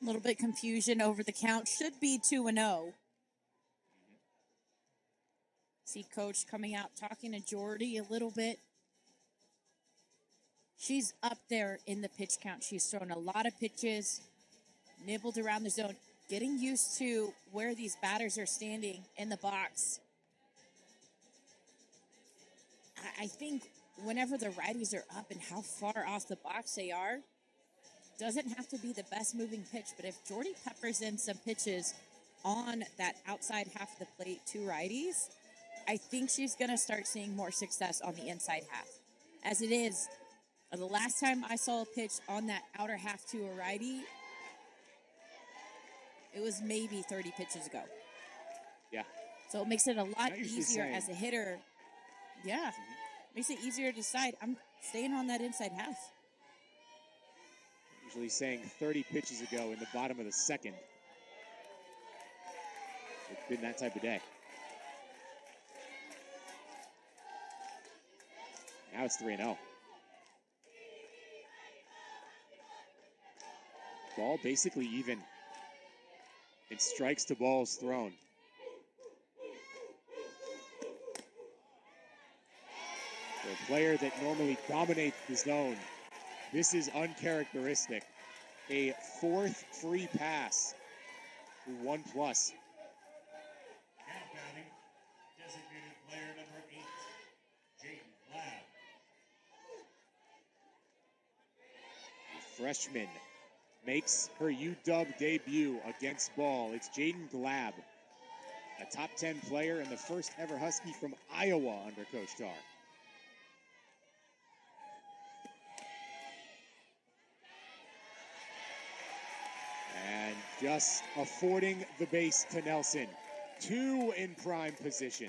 A little bit confusion over the count. Should be 2-0. See Coach coming out talking to Jordy a little bit. She's up there in the pitch count. She's thrown a lot of pitches, nibbled around the zone, getting used to where these batters are standing in the box. I think whenever the righties are up and how far off the box they are, doesn't have to be the best moving pitch, but if Jordy peppers in some pitches on that outside half of the plate to righties, I think she's going to start seeing more success on the inside half. As it is, the last time I saw a pitch on that outer half to a righty, it was maybe 30 pitches ago.
Yeah.
So it makes it a lot
Usually
easier
same.
as a hitter. Yeah. Makes it easier to decide, I'm staying on that inside half.
Usually saying 30 pitches ago in the bottom of the second. It's been that type of day. Now it's 3-0. Ball basically even. It strikes to balls thrown. For a player that normally dominates the zone, this is uncharacteristic. A 4th free pass through 1+.
Now batting, designated player number 8, Jayden Lab.
The freshman makes her UW debut against ball. It's Jayden Glab, a top 10 player and the first ever Husky from Iowa under Coach Tarr. And just affording the base to Nelson. 2 in prime position.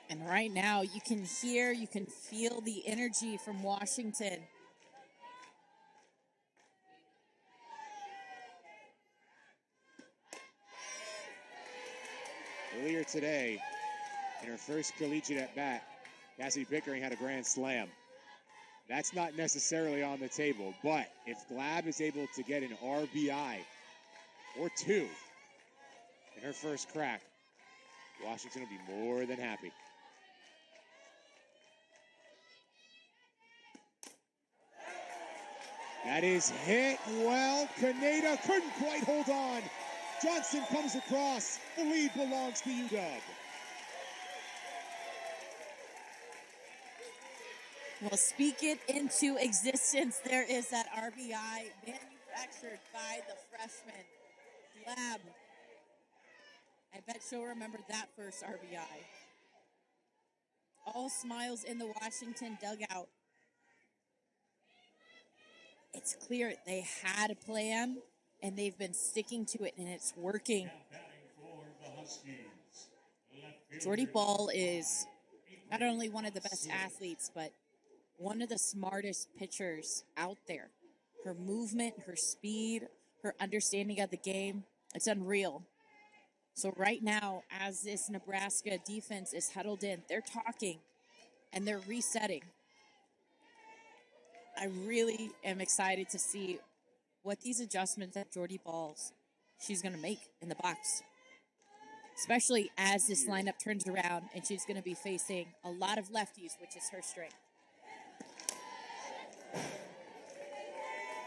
And right now, you can hear, you can feel the energy from Washington.
Earlier today, in her first collegiate at bat, Cassidy Pickering had a grand slam. That's not necessarily on the table, but if Glab is able to get an RBI or 2 in her first crack, Washington will be more than happy. That is hit well. Kaneda couldn't quite hold on. Johnson comes across. The lead belongs to UW.
Well, speak it into existence. There is that RBI manufactured by the freshman, Glab. I bet she'll remember that first RBI. All smiles in the Washington dugout. It's clear they had a plan, and they've been sticking to it, and it's working.
Now batting for the Huskies, left fielder
Jordy Ball is
number 8,
not only one of the best athletes, but one of the smartest pitchers out there. Her movement, her speed, her understanding of the game, it's unreal. So right now, as this Nebraska defense is huddled in, they're talking and they're resetting. I really am excited to see what these adjustments that Jordy Balls she's going to make in the box. Especially as this lineup turns around and she's going to be facing a lot of lefties, which is her strength.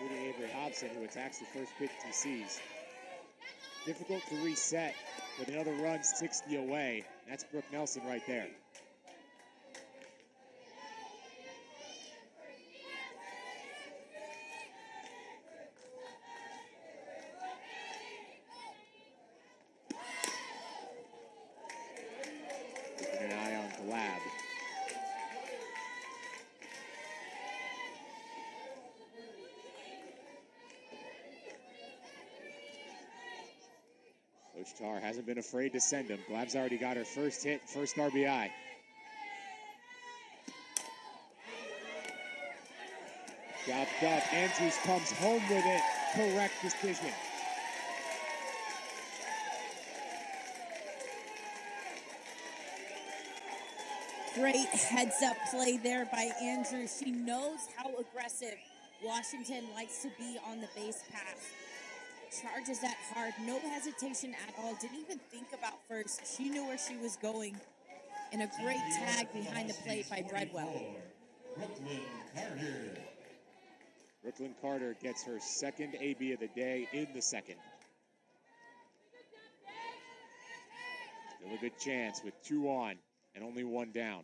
including Avery Hobson, who attacks the first pitch he sees. Difficult to reset with another run 60 away. That's Brooke Nelson right there. Keeping an eye on Glab. Coach Tar hasn't been afraid to send him. Glab's already got her first hit, first RBI. Chopped up. Andrews comes home with it. Correct decision.
Great heads-up play there by Andrews. She knows how aggressive Washington likes to be on the base path. Charges that hard, no hesitation at all. Didn't even think about first. She knew where she was going. And a great tag behind the plate by Breadwell.
Brooklyn Carter.
Brooklyn Carter gets her second AB of the day in the second. Still a good chance with 2 on and only 1 down.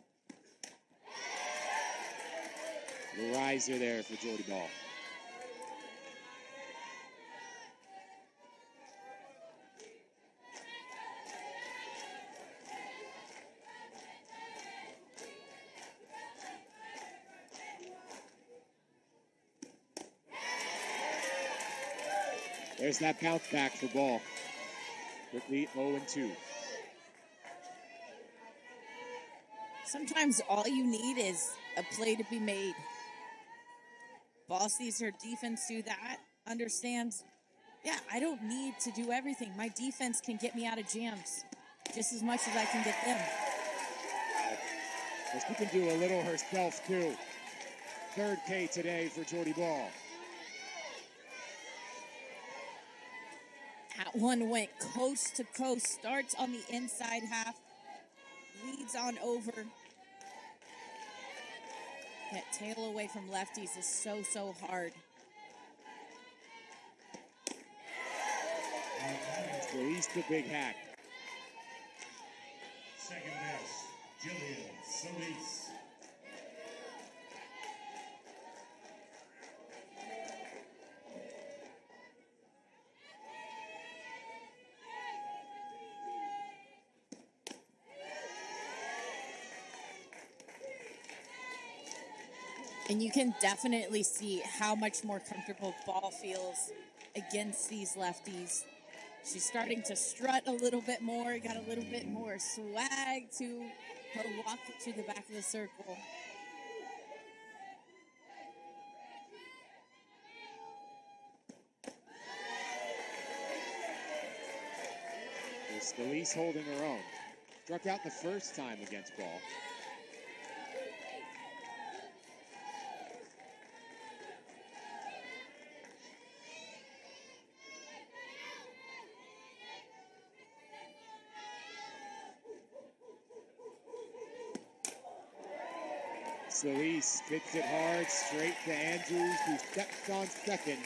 The riser there for Jordy Ball. There's that bounce back for Ball. Quickly 0-2.
Sometimes all you need is a play to be made. Ball sees her defense do that, understands, yeah, I don't need to do everything. My defense can get me out of jams just as much as I can get them.
She can do a little herself, too. Third K today for Jordy Ball.
That one went coast to coast, starts on the inside half, leads on over. That tail away from lefties is so hard.
Release the big hack.
Second base, Jillian Solis.
And you can definitely see how much more comfortable Ball feels against these lefties. She's starting to strut a little bit more, got a little bit more swag to her walk to the back of the circle.
Scalise holding her own. Struck out the first time against Ball. Scalise hits it hard, straight to Andrews, who steps on second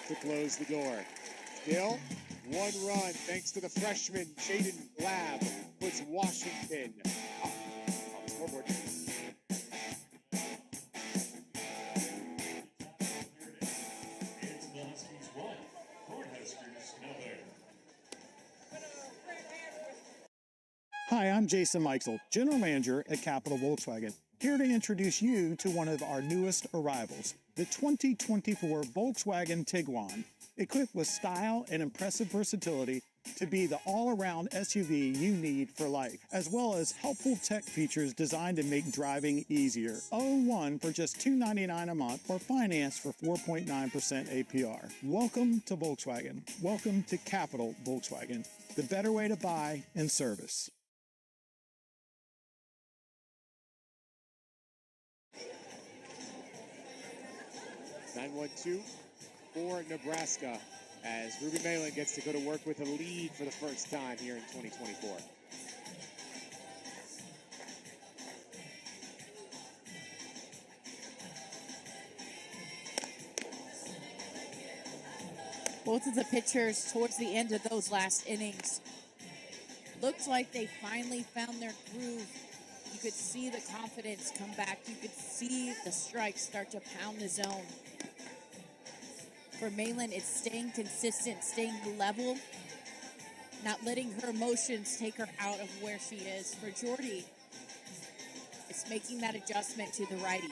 to close the door. Still, 1 run thanks to the freshman Jaden Glab puts Washington up on the scoreboard.
It's the Huskies 1, Cornhuskers nothing.
Hi, I'm Jason Meixel, General Manager at Capital Volkswagen, here to introduce you to one of our newest arrivals, the 2024 Volkswagen Tiguan, equipped with style and impressive versatility to be the all-around SUV you need for life, as well as helpful tech features designed to make driving easier. 01 for just $299 a month or finance for 4.9% APR. Welcome to Volkswagen. Welcome to Capital Volkswagen, the better way to buy and service.
(9-1-2) for Nebraska, as Ruby Malin gets to go to work with a lead for the first time here in 2024.
Both of the pitchers towards the end of those last innings looked like they finally found their groove. You could see the confidence come back. You could see the strikes start to pound the zone. For Malin, it's staying consistent, staying level, not letting her emotions take her out of where she is. For Jordy, it's making that adjustment to the righties.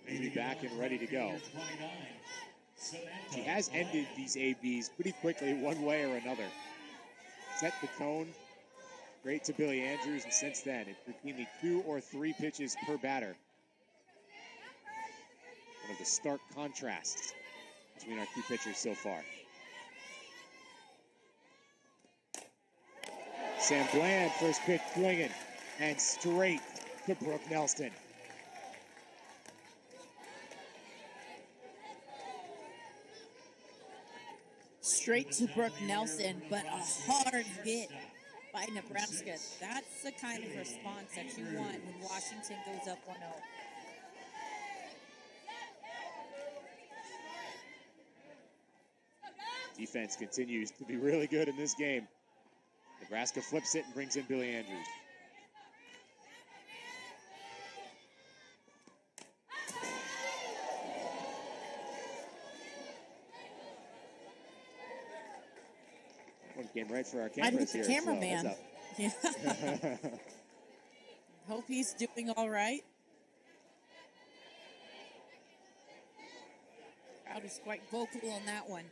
Be back and ready to go. She has ended these ABs pretty quickly one way or another. Set the tone, great to Billy Andrews, and since then, it's routinely 2 or 3 pitches per batter. One of the stark contrasts between our two pitchers so far. Sam Bland, first pitch swinging, and straight to Brooke Nelson.
Straight to Brooke Nelson, but a hard hit by Nebraska. That's the kind of response that you want when Washington goes up 1-0.
Defense continues to be really good in this game. Nebraska flips it and brings in Billy Andrews. One came right for our cameras here.
The cameraman.
So
yeah. Hope he's doing all right. Crowd is quite vocal on that one.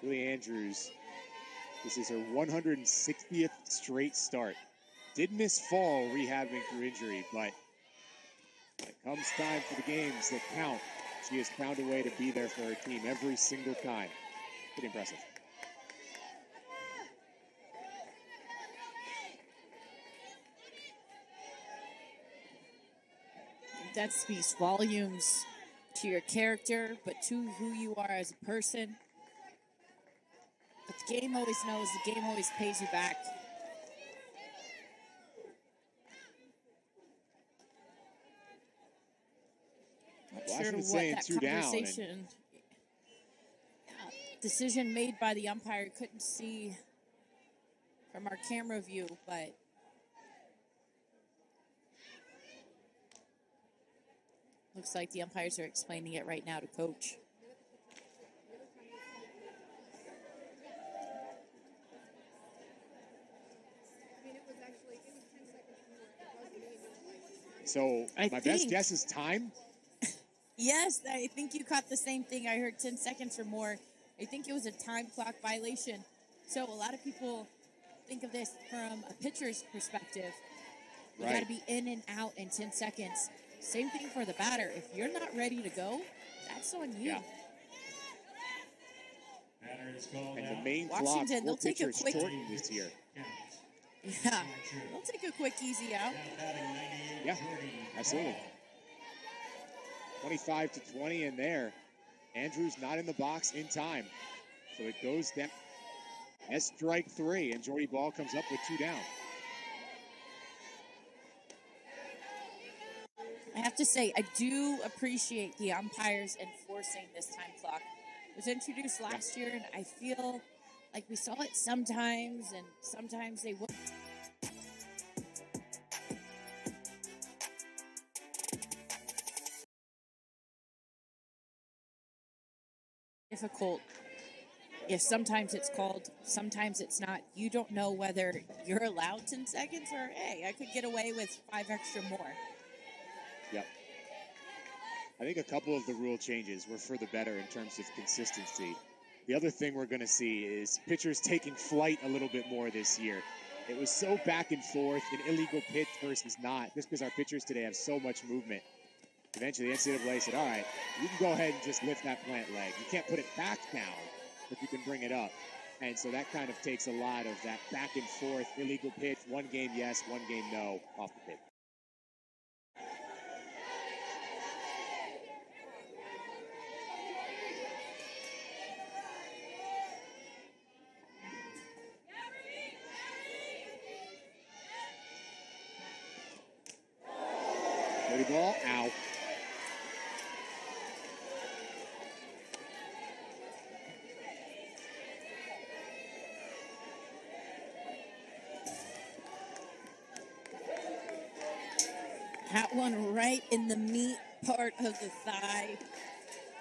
Billy Andrews, this is her 160th straight start. Did miss fall rehabbing through injury, but when it comes time for the games that count, she has found a way to be there for her team every single time. Pretty impressive.
That speaks volumes to your character, but to who you are as a person. But the game always knows, the game always pays you back. Not sure
Washington
what
saying
that
2 down.
conversation, decision made by the umpire, couldn't see from our camera view, but looks like the umpires are explaining it right now to coach.
So my best guess is time.
Yes, I think you caught the same thing. I heard 10 seconds or more. I think it was a time clock violation. So a lot of people think of this from a pitcher's perspective. You got to be in and out in 10 seconds. Same thing for the batter. If you're not ready to go, that's on you.
Yeah. And the main
Washington, they'll take a quick
shortened this year.
Yeah, they'll take a quick easy out.
Yeah, absolutely. 25-20 in there. Andrews not in the box in time. So it goes down. That's strike 3, and Jordy Ball comes up with 2 down.
I have to say, I do appreciate the umpires enforcing this time clock. It was introduced last year, and I feel like we saw it sometimes, and sometimes they wouldn't. Difficult. If sometimes it's called, sometimes it's not. You don't know whether you're allowed 10 seconds or, hey, I could get away with 5 extra more.
Yep. I think a couple of the rule changes were for the better in terms of consistency. The other thing we're going to see is pitchers taking flight a little bit more this year. It was so back and forth, an illegal pitch versus not, just because our pitchers today have so much movement. Eventually, the NCAA said, all right, you can go ahead and just lift that plant leg. You can't put it back down, but you can bring it up. And so that kind of takes a lot of that back and forth, illegal pitch, one game yes, one game no, off the pitch. Dirty ball, ow.
That one right in the meat part of the thigh.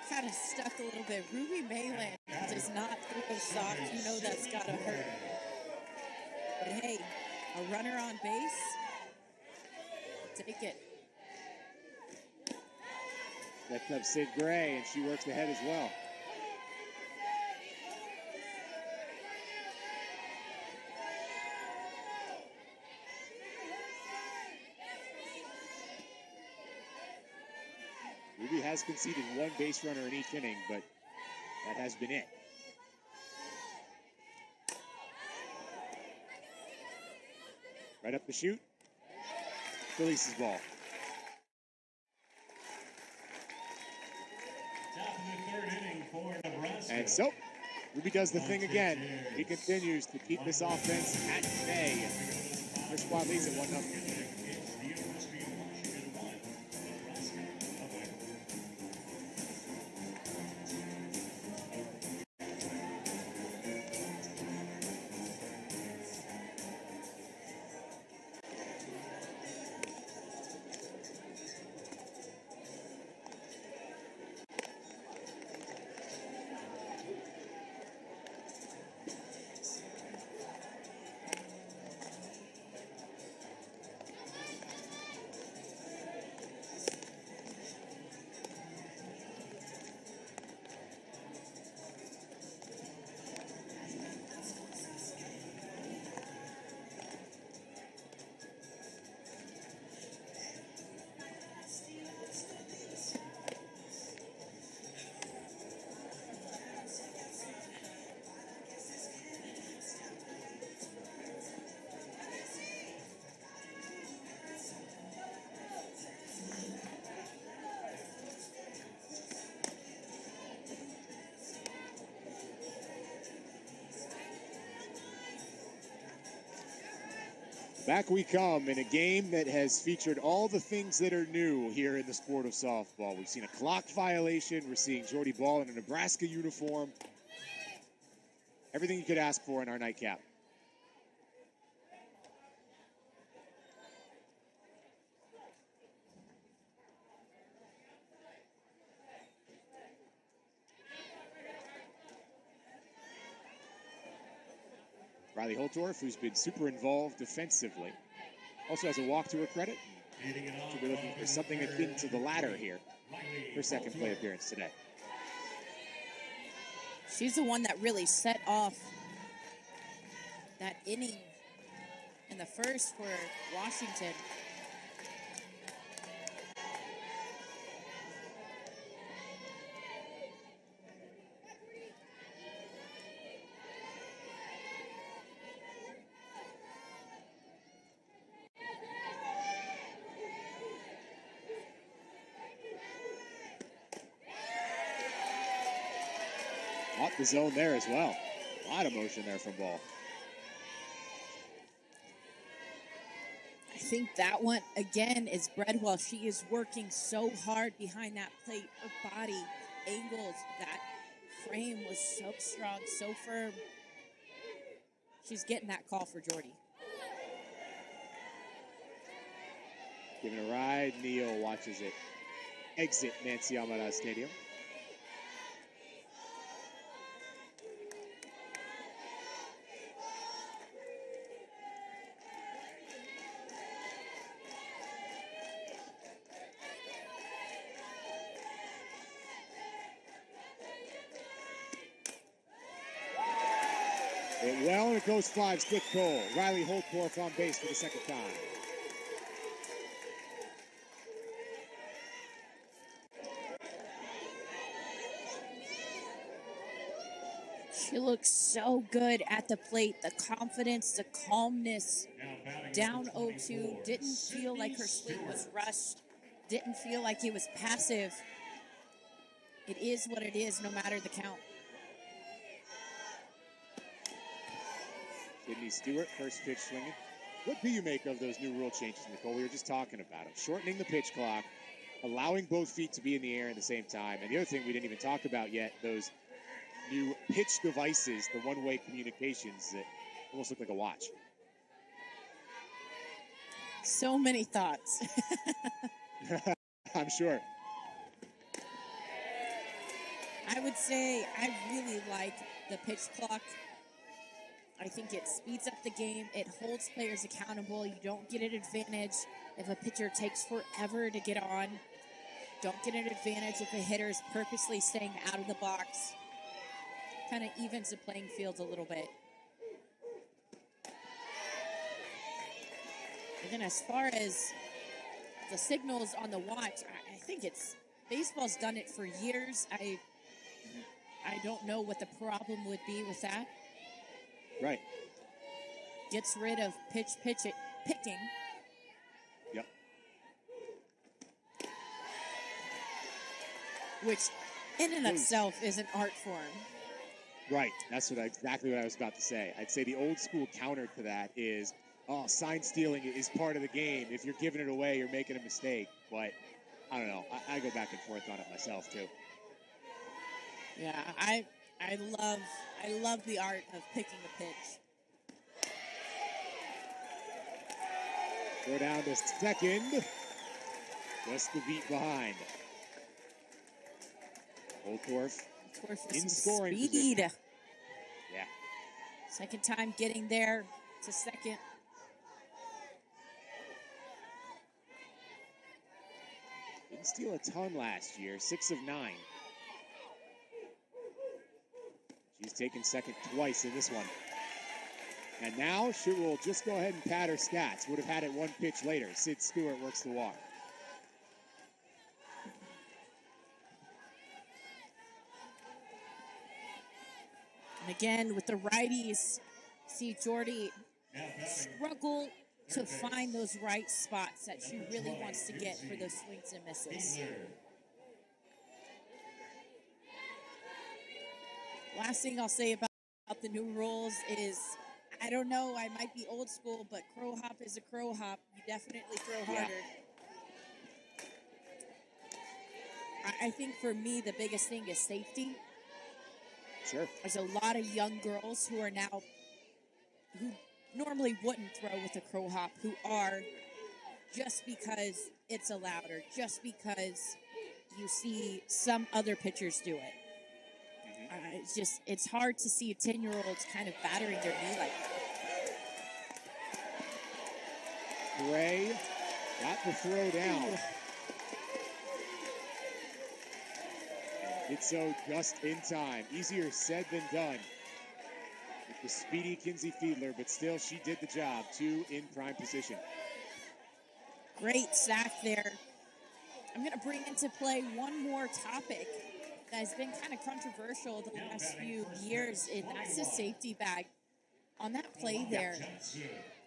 Kind of stuck a little bit. Ruby Mayland does not throw soft. You know that's got to hurt. But hey, a runner on base, take it.
That's up Sid Gray, and she works the head as well. Ruby has conceded one base runner in each inning, but that has been it. Right up the chute. Felice's ball.
Top of the third inning for Nebraska.
And so, Ruby does the thing again. He continues to keep this offense at bay. Their squad leads at 1-0.
The University of Washington 1, Nebraska 0.
Back we come in a game that has featured all the things that are new here in the sport of softball. We've seen a clock violation. We're seeing Jordy Ball in a Nebraska uniform. Everything you could ask for in our nightcap. Riley Holtorf, who's been super involved defensively, also has a walk to her credit. She'll be looking for something akin to the latter here. Her second play appearance today.
She's the one that really set off that inning in the first for Washington.
Caught the zone there as well. A lot of motion there from Ball.
I think that one, again, is Breadwell. She is working so hard behind that plate. Her body angles, that frame was so strong, so firm. She's getting that call for Jordy.
Giving a ride. Neal watches it exit Nancy Amara Stadium. Well, and it goes 5, Stick Cole. Riley Holtorf on base for the second time.
She looks so good at the plate. The confidence, the calmness. Down 0-2. Didn't feel like her swing was rushed. Didn't feel like it was passive. It is what it is, no matter the count.
Sydney Stewart, first pitch swinging. What do you make of those new rule changes, Nicole? We were just talking about them. Shortening the pitch clock, allowing both feet to be in the air at the same time. And the other thing we didn't even talk about yet, those new pitch devices, the one-way communications that almost look like a watch.
So many thoughts.
I'm sure.
I would say I really like the pitch clock. I think it speeds up the game. It holds players accountable. You don't get an advantage if a pitcher takes forever to get on. Don't get an advantage if a hitter is purposely staying out of the box. Kind of evens the playing field a little bit. And then as far as the signals on the watch, I think baseball's done it for years. I don't know what the problem would be with that.
Right.
Gets rid of picking.
Yep.
Which in and of itself is an art form.
Right. That's exactly what I was about to say. I'd say the old school counter to that is, sign stealing is part of the game. If you're giving it away, you're making a mistake. But I don't know. I go back and forth on it myself too.
Yeah, I love the art of picking the pitch.
Go down to second. Just the beat behind. Holtorf in scoring
speed.
position. Yeah.
Second time getting there to second.
Didn't steal a ton last year. 6 of 9. She's taken second twice in this one. And now she will just go ahead and pad her stats. Would have had it one pitch later. Sid Stewart works the walk.
And again, with the righties, see Jordy struggle to find those right spots that she really wants to get for those swings and misses. Last thing I'll say about the new rules is, I don't know, I might be old school, but crow hop is a crow hop. You definitely throw harder. I think for me, the biggest thing is safety.
Sure.
There's a lot of young girls who normally wouldn't throw with a crow hop, who are just because it's allowed or just because you see some other pitchers do it. It's hard to see 10-year-olds kind of battering their knee like that.
Gray got the throw down. Did so just in time. Easier said than done with the speedy Kinsey Fiedler, but still she did the job. 2 in prime position.
Great sack there. I'm going to bring into play one more topic that has been kind of controversial the last few years, and that's the safety bag. On that play there,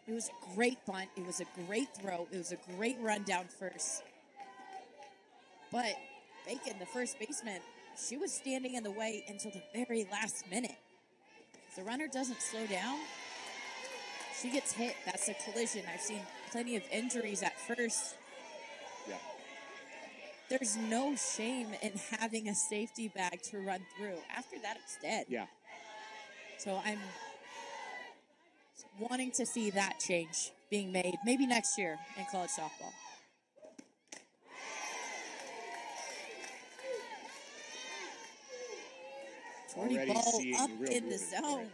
it was a great bunt. It was a great throw. It was a great run down first. But Bacon, the first baseman, she was standing in the way until the very last minute. If the runner doesn't slow down, she gets hit. That's a collision. I've seen plenty of injuries at first.
Yeah.
There's no shame in having a safety bag to run through. After that, it's dead.
Yeah.
So I'm wanting to see that change being made, maybe next year in college softball. Jordy
Already
ball
seeing
up
real
in the
movement,
zone.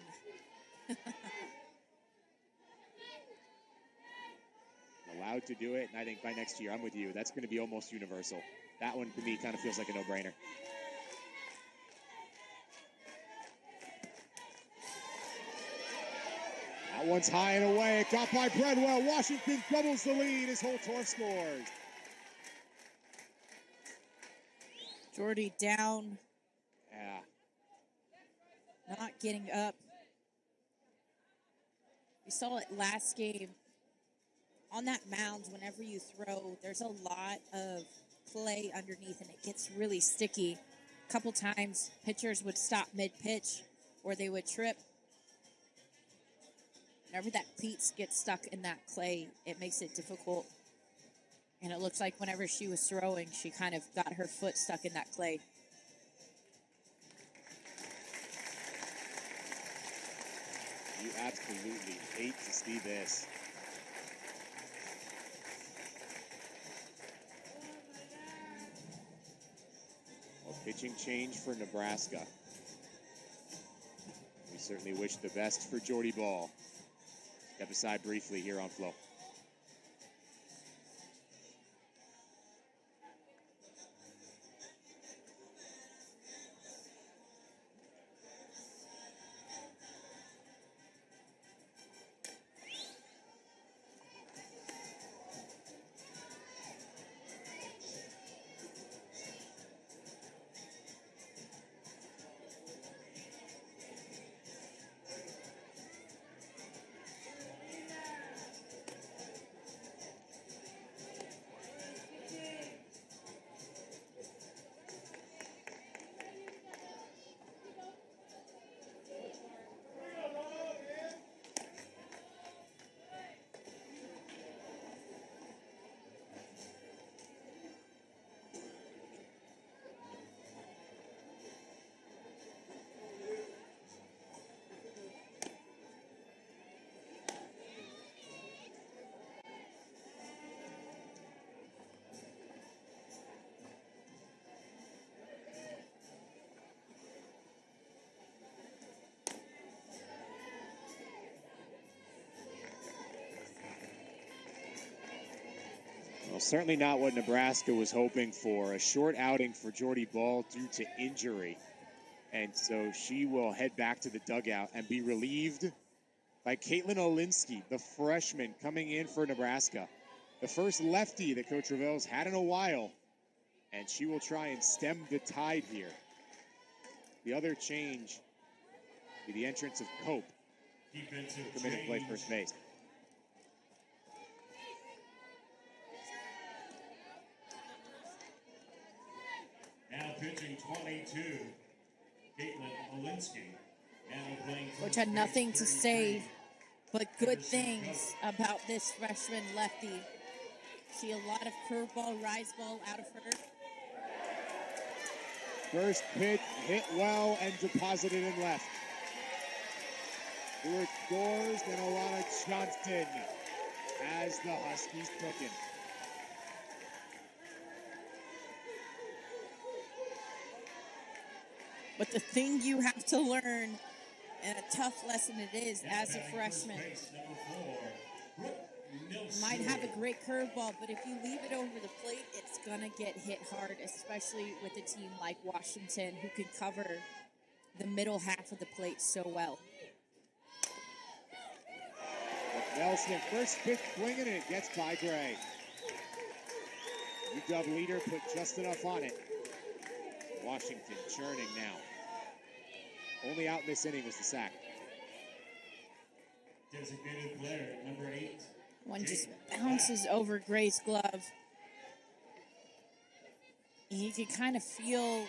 Allowed to do it, and I think by next year, I'm with you. That's going to be almost universal. That one, to me, kind of feels like a no-brainer. That one's high and away. Got by Breadwell. Washington doubles the lead as Holtorf scores.
Jordy down.
Yeah.
Not getting up. We saw it last game. On that mound, whenever you throw, there's a lot of clay underneath, and it gets really sticky. A couple times, pitchers would stop mid-pitch, or they would trip. Whenever that cleats gets stuck in that clay, it makes it difficult. And it looks like whenever she was throwing, she kind of got her foot stuck in that clay.
You absolutely hate to see this. Well, pitching change for Nebraska. We certainly wish the best for Jordy Ball. Step aside briefly here on Flow. Well, certainly not what Nebraska was hoping for. A short outing for Jordy Ball due to injury. And so she will head back to the dugout and be relieved by Caitlin Olinsky, the freshman coming in for Nebraska. The first lefty that Coach Ravel's had in a while. And she will try and stem the tide here. The other change will be the entrance of Cope.
Defensive
Come in and play
change.
first base.
Now pitching 22, Caitlin Olinsky. Now playing
Which
first
had
base,
nothing to
33.
say but good things about this freshman lefty. See a lot of curveball, rise ball out of her.
First pitch hit well and deposited in left. Stewart scores, and Alana Johnston has the Huskies cooking.
But the thing you have to learn, and a tough lesson it is
Now
as a
batting
freshman,
first base, number 4, Brooke Nilsson.
might have a great curveball, but if you leave it over the plate, it's going to get hit hard, especially with a team like Washington who can cover the middle half of the plate so well.
Nelson, first pitch swinging, and it gets by Gray. UW leader put just enough on it. Washington churning now. Only out in this inning was the sack.
Designated player, number 8.
One just bounces over Gray's glove. You can kind of feel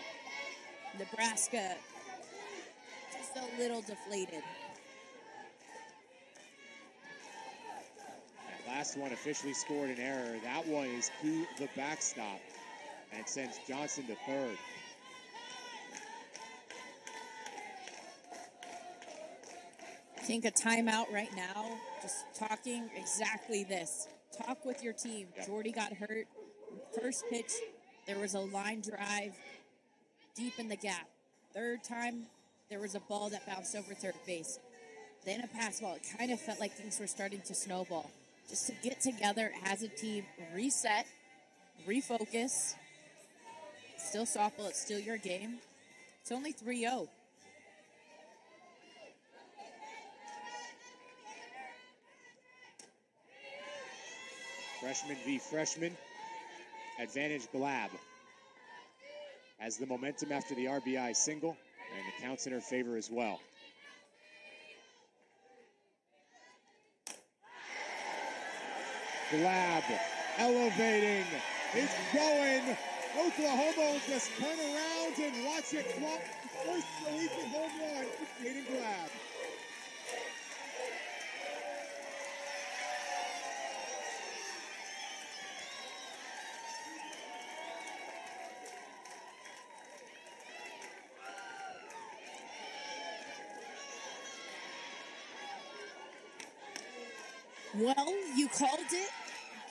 Nebraska just a little deflated.
That last one officially scored an error. That one is to the backstop, and it sends Johnson to third.
I think a timeout right now, just talking exactly this. Talk with your team.
Yeah.
Jordy got hurt. First pitch, there was a line drive deep in the gap. Third time, there was a ball that bounced over third base. Then a pass ball. It kind of felt like things were starting to snowball. Just to get together as a team, reset, refocus. Still softball. It's still your game. It's only 3-0.
Freshman v. freshman. Advantage Glab. Has the momentum after the RBI single, and it counts in her favor as well. Glab elevating. It's going. Oklahoma will just turn around and watch it clock. First collegiate home run for Jaden Glab.
Well, you called it,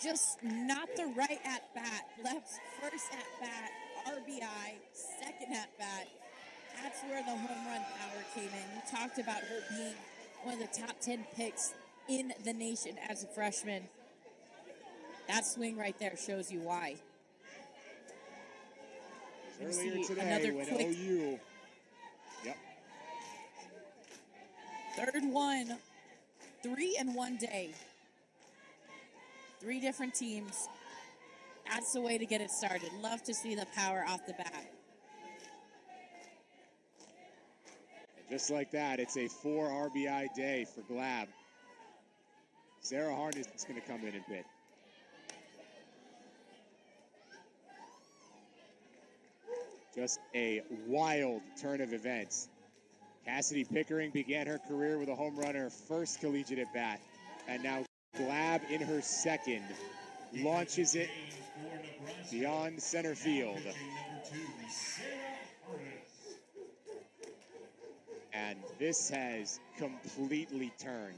just not the right at-bat. Left's first at-bat, RBI, second at-bat. That's where the home run power came in. You talked about her being one of the top 10 picks in the nation as a freshman. That swing right there shows you why.
Earlier today,
another
when
quick
OU. Yep.
Third one, 3 in one day. 3 different teams. That's the way to get it started. Love to see the power off the bat.
And just like that, it's a 4 RBI day for Glab. Sarah Harness is going to come in and pitch. Just a wild turn of events. Cassidy Pickering began her career with a home run, her first collegiate at bat, and now Glab in her second launches it beyond center field. And this has completely turned.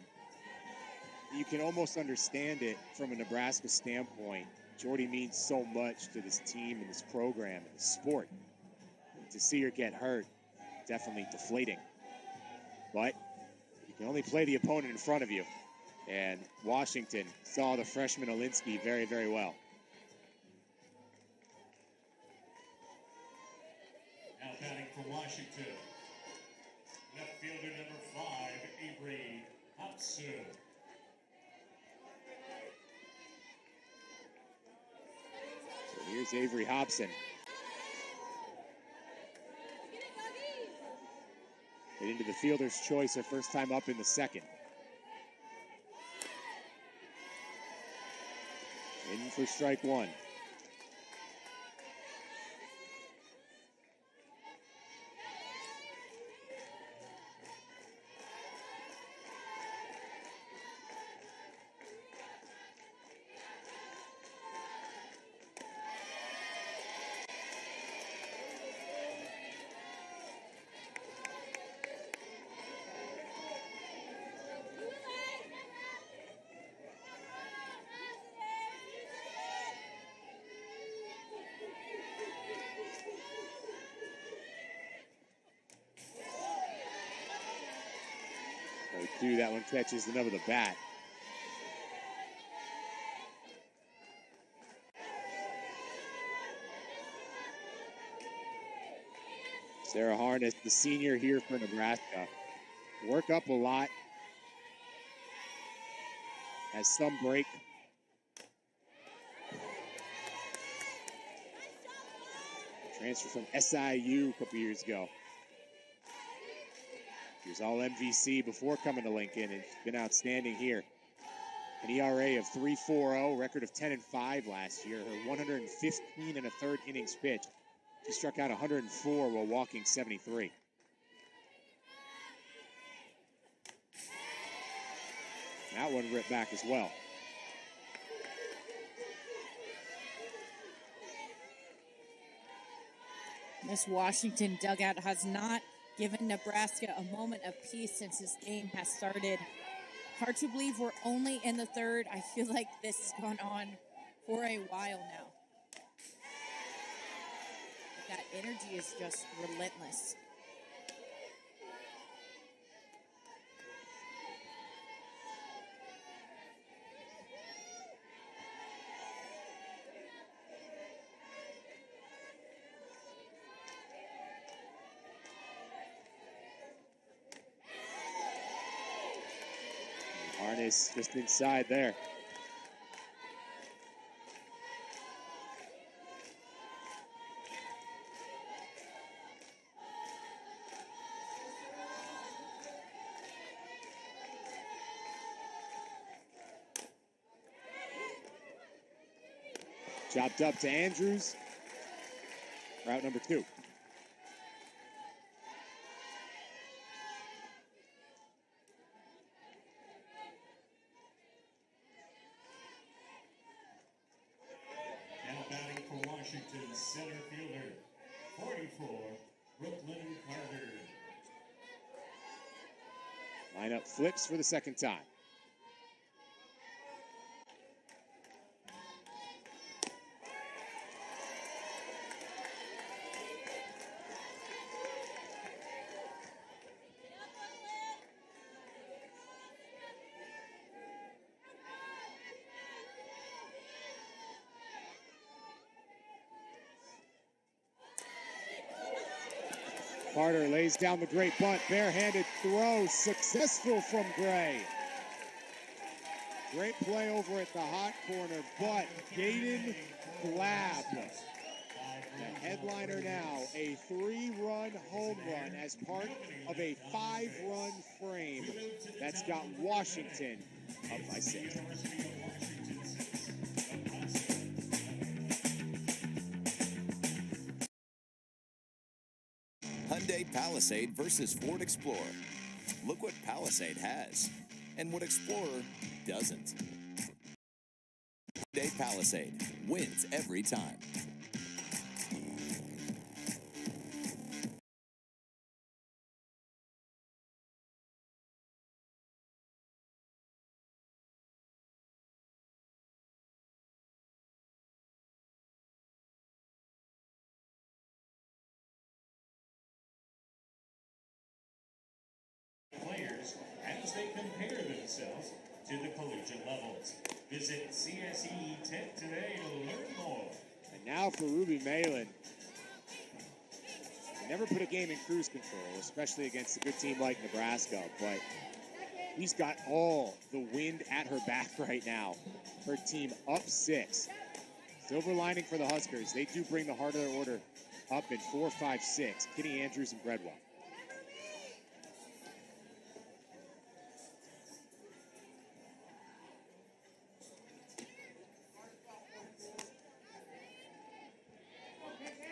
You can almost understand it from a Nebraska standpoint. Jordy means so much to this team and this program and the sport. And to see her get hurt, definitely deflating. But you can only play the opponent in front of you. And Washington saw the freshman Olinsky very, very well.
Now batting for Washington, left fielder number 5, Avery Hobson.
So here's Avery Hobson. Get into the fielder's choice her first time up in the second. In for strike one. That one catches the nub of the bat. Sarah Harness, the senior here for Nebraska. Work up a lot. Has some break. Transfer from SIU a couple years ago. She was all MVC before coming to Lincoln, and she's been outstanding here. An ERA of 3.40, record of 10-5 last year. Her 115 and a third innings pitched. She struck out 104 while walking 73. That one ripped back as well.
This Washington dugout has not given Nebraska a moment of peace since this game has started. Hard to believe we're only in the third. I feel like this has gone on for a while now. That energy is just relentless.
Harness just inside there. Chopped up to Andrews. Route number 2.
Now batting for Washington, center fielder, 44, Brooklyn Carter.
Lineup flips for the second time. Carter lays down the great bunt. Barehanded throw, successful from Gray. Great play over at the hot corner, but Gaten Glab, the headliner now, a 3-run home run as part of a 5-run frame that's got Washington up by 6.
Hyundai Palisade versus Ford Explorer. Look what Palisade has and what Explorer doesn't. Hyundai Palisade wins every time.
Players as they compare themselves to the collegiate levels. Visit CSE Tech today to learn more.
And now for Ruby Malin. He never put a game in cruise control, especially against a good team like Nebraska, but he's got all the wind at her back right now. Her team up 6. Silver lining for the Huskers. They do bring the heart of their order up in 4, 5, 6. Kitty Andrews and Bredwell.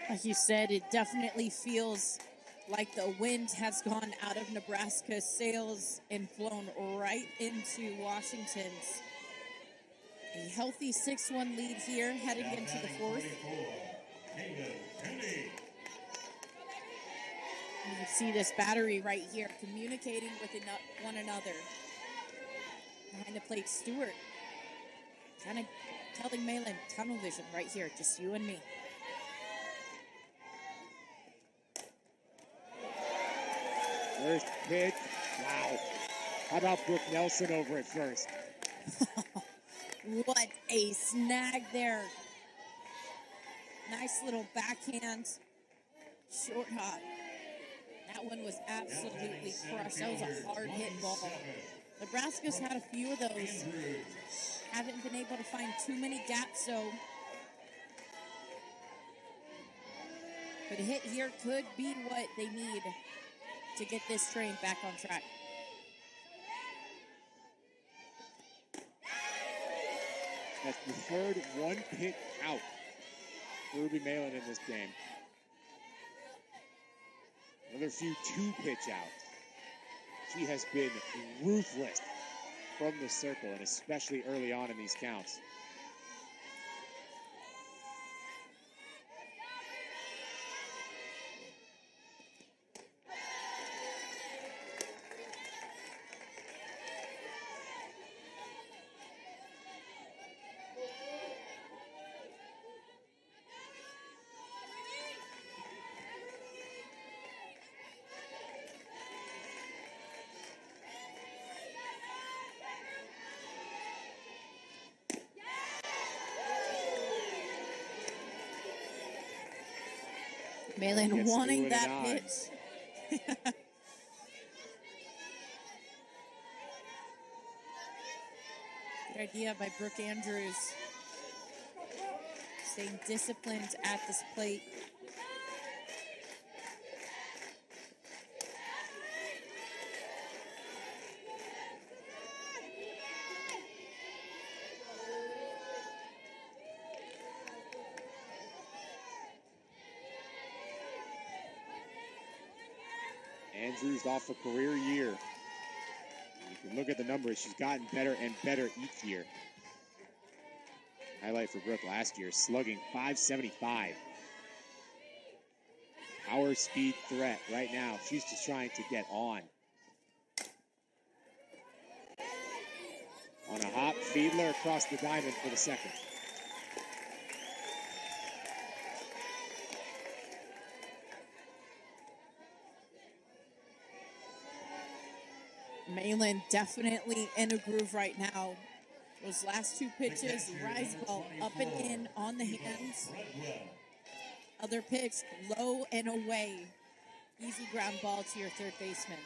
Like you said, it definitely feels like the wind has gone out of Nebraska's sails and flown right into Washington's. A healthy 6-1 lead here heading into the 4th. You can see this battery right here communicating with one another. Behind the plate, Stewart kind of telling Malin, tunnel vision right here, just you and me.
First pitch. Wow. How about Brooke Nelson over at first?
What a snag there. Nice little backhand. Short hop. That one was absolutely crushed. That was a hard hit ball. Nebraska's had a few of those. Haven't been able to find too many gaps, though. But a hit here could be what they need to get this train back on track.
That's the third one-pitch out for Ruby Malin in this game. Another few two-pitch outs. She has been ruthless from the circle, and especially early on in these counts.
Malin
Gets
wanting
through it
that
at
pitch. Good idea by Brooke Andrews. Staying disciplined at this plate.
Andrews off a career year. You can look at the numbers. She's gotten better and better each year. Highlight for Brooke last year, slugging .575. Power speed threat right now. She's just trying to get on. On a hop, Fiedler across the diamond for the second.
Malin definitely in a groove right now. Those last two pitches, rise ball up and in on the hands. Other pitch, low and away. Easy ground ball to your third baseman.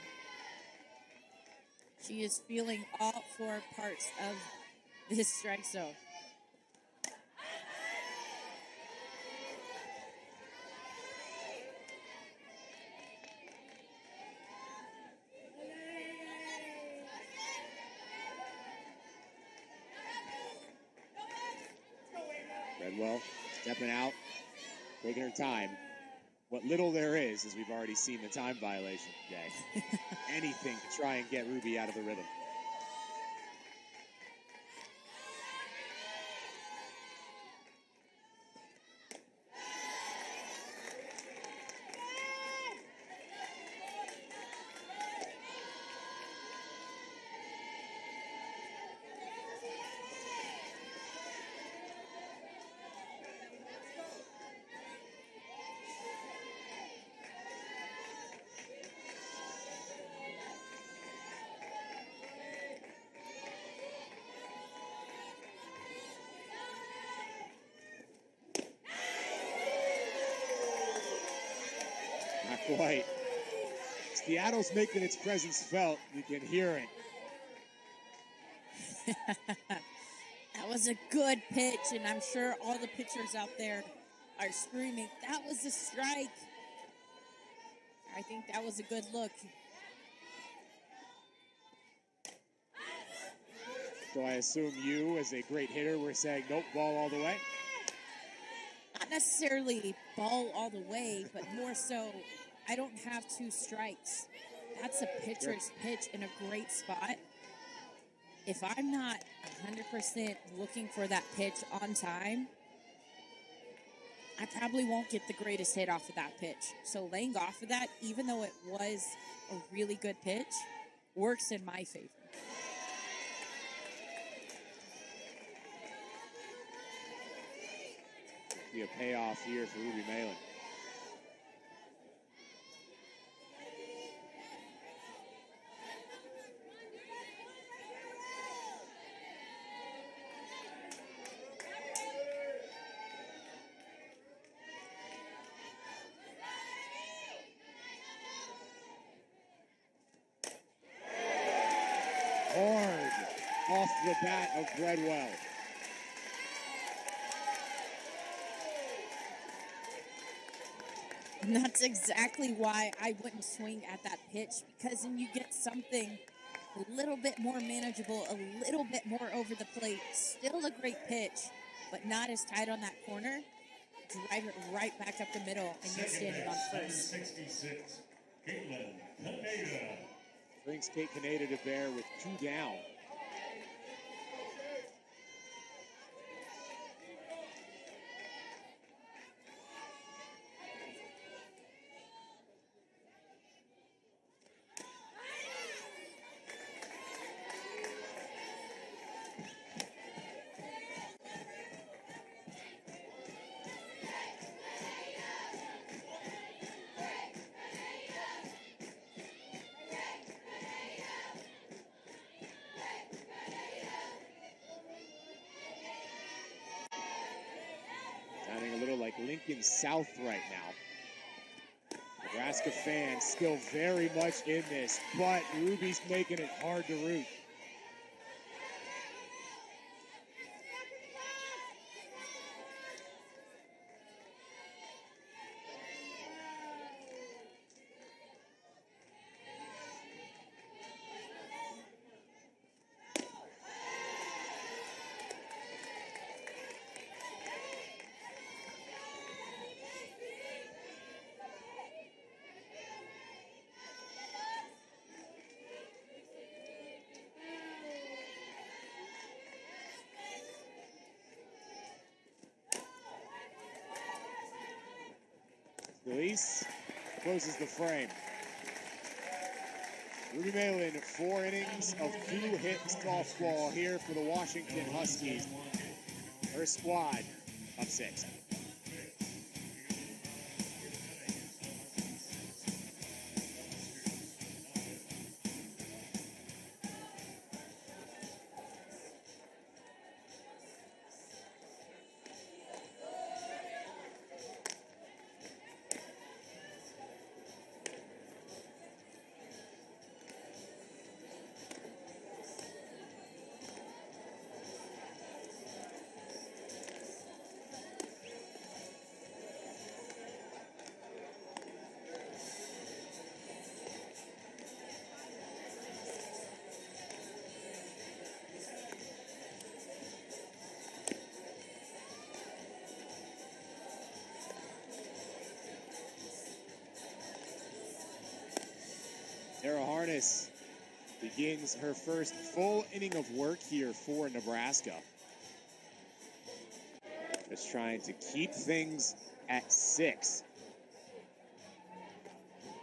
She is feeling all four parts of this strike zone.
Redwell stepping out, taking her time. What little there is, as we've already seen the time violation today. Anything to try and get Ruby out of the rhythm. Not quite. Seattle's making its presence felt. You can hear it.
That was a good pitch, and I'm sure all the pitchers out there are screaming, that was a strike. I think that was a good look.
So I assume you, as a great hitter, were saying, nope, ball all the way?
Not necessarily ball all the way, but more so, I don't have two strikes. That's a pitcher's pitch in a great spot. If I'm not 100% looking for that pitch on time, I probably won't get the greatest hit off of that pitch. So laying off of that, even though it was a really good pitch, works in my favor.
Be a payoff here for Ruby Malin. Hard off the bat of Bredwell.
And that's exactly why I wouldn't swing at that pitch, because then you get something a little bit more manageable, a little bit more over the plate. Still a great pitch, but not as tight on that corner. Drive it right back up the middle, and you're standing on first.
66, Caitlin Pineda.
Brings Kate Canada to bear with two down. Sounding a little like Lincoln South right now. Nebraska fans still very much in this, but Ruby's making it hard to root. Solis closes the frame. Ruby Malin, 4 innings of 2-hit softball here for the Washington Huskies. Her squad up 6. Sarah Harness begins her first full inning of work here for Nebraska. Just trying to keep things at 6.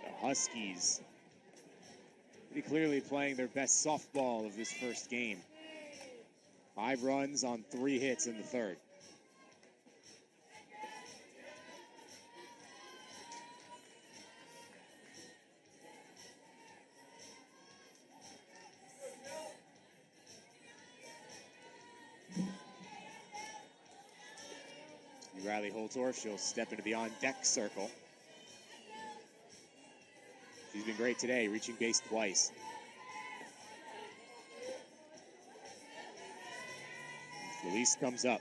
The Huskies pretty clearly playing their best softball of this first game. 5 runs on 3 hits in the third. Riley Holtorf, she'll step into the on-deck circle. She's been great today, reaching base twice. Solis comes up.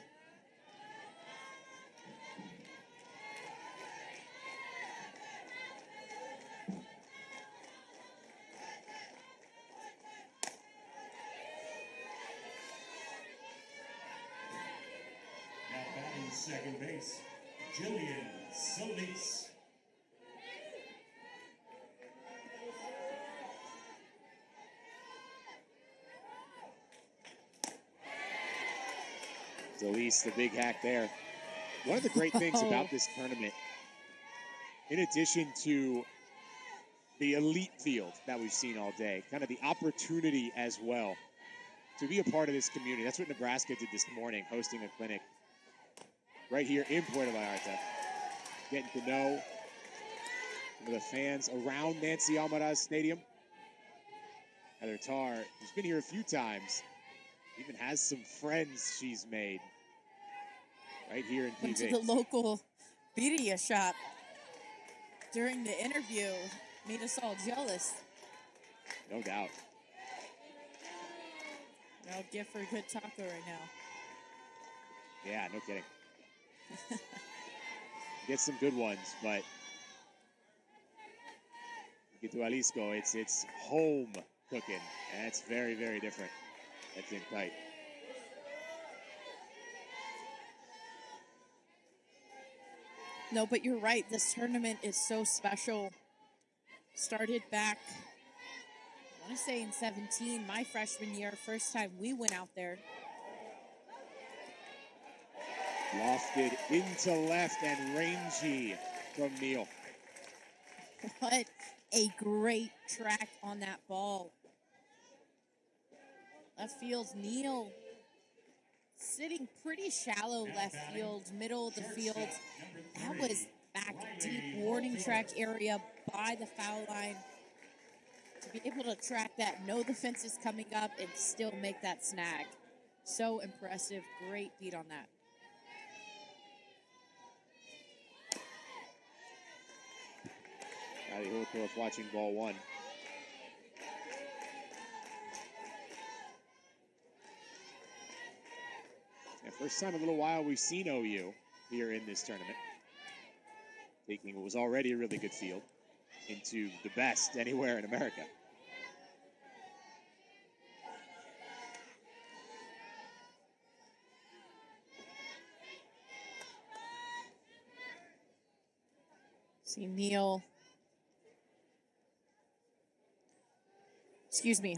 Now batting second base, Jillian Solis.
Solis, the big hack there. One of the great things about this tournament, in addition to the elite field that we've seen all day, kind of the opportunity as well to be a part of this community. That's what Nebraska did this morning, hosting a clinic right here in Puerto Vallarta, getting to know some of the fans around Nancy Almaraz Stadium. Heather Tarr, who's been here a few times, even has some friends she's made right here in
Went
PV.
to the local birria shop during the interview. Made us all jealous.
No doubt.
No gift for a good taco right now.
Yeah, no kidding. Get some good ones, but get to Jalisco, it's home cooking, and it's very, very different. That's in tight.
No, but you're right. This tournament is so special. Started back, I want to say in 17, my freshman year, first time we went out there.
Lofted into left and rangy from Neal.
What a great track on that ball. Left field's Neal sitting pretty shallow left field, middle of the field. That was back deep warning track area by the foul line. To be able to track that, know the fence is coming up, and still make that snag. So impressive. Great beat on that.
Riley Holtorf watching ball 1. Yeah, first time in a little while we've seen OU here in this tournament, taking what was already a really good field into the best anywhere in America.
See Neal.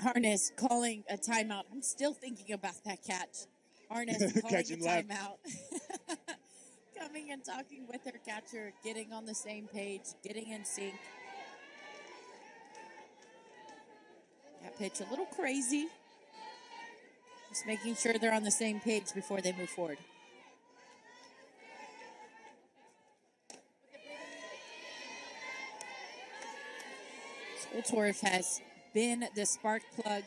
Harness calling a timeout. I'm still thinking about that catch. Harness calling a
Catching left.
timeout. Come coming and talking with her catcher, getting on the same page, getting in sync. That pitch a little crazy. Just making sure they're on the same page before they move forward. Oltorf has been the spark plug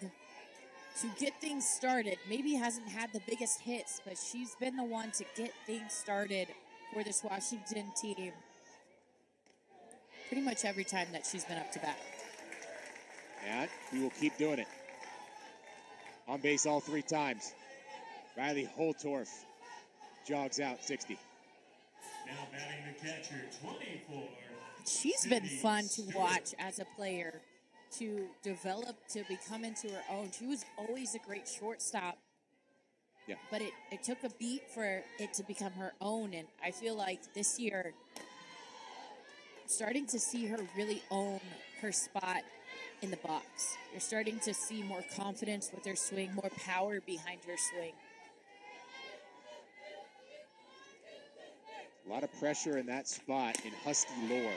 to get things started. Maybe hasn't had the biggest hits, but she's been the one to get things started for this Washington team pretty much every time that she's been up to bat.
And we will keep doing it. On base all 3 times. Riley Holtorf jogs out 60.
Now batting the catcher, 24.
She's been fun to watch as a player, to develop, to become into her own. She was always a great shortstop.
Yeah.
But it took a beat for it to become her own. And I feel like this year, starting to see her really own her spot in the box. You're starting to see more confidence with her swing, more power behind her swing.
A lot of pressure in that spot in Husky lore.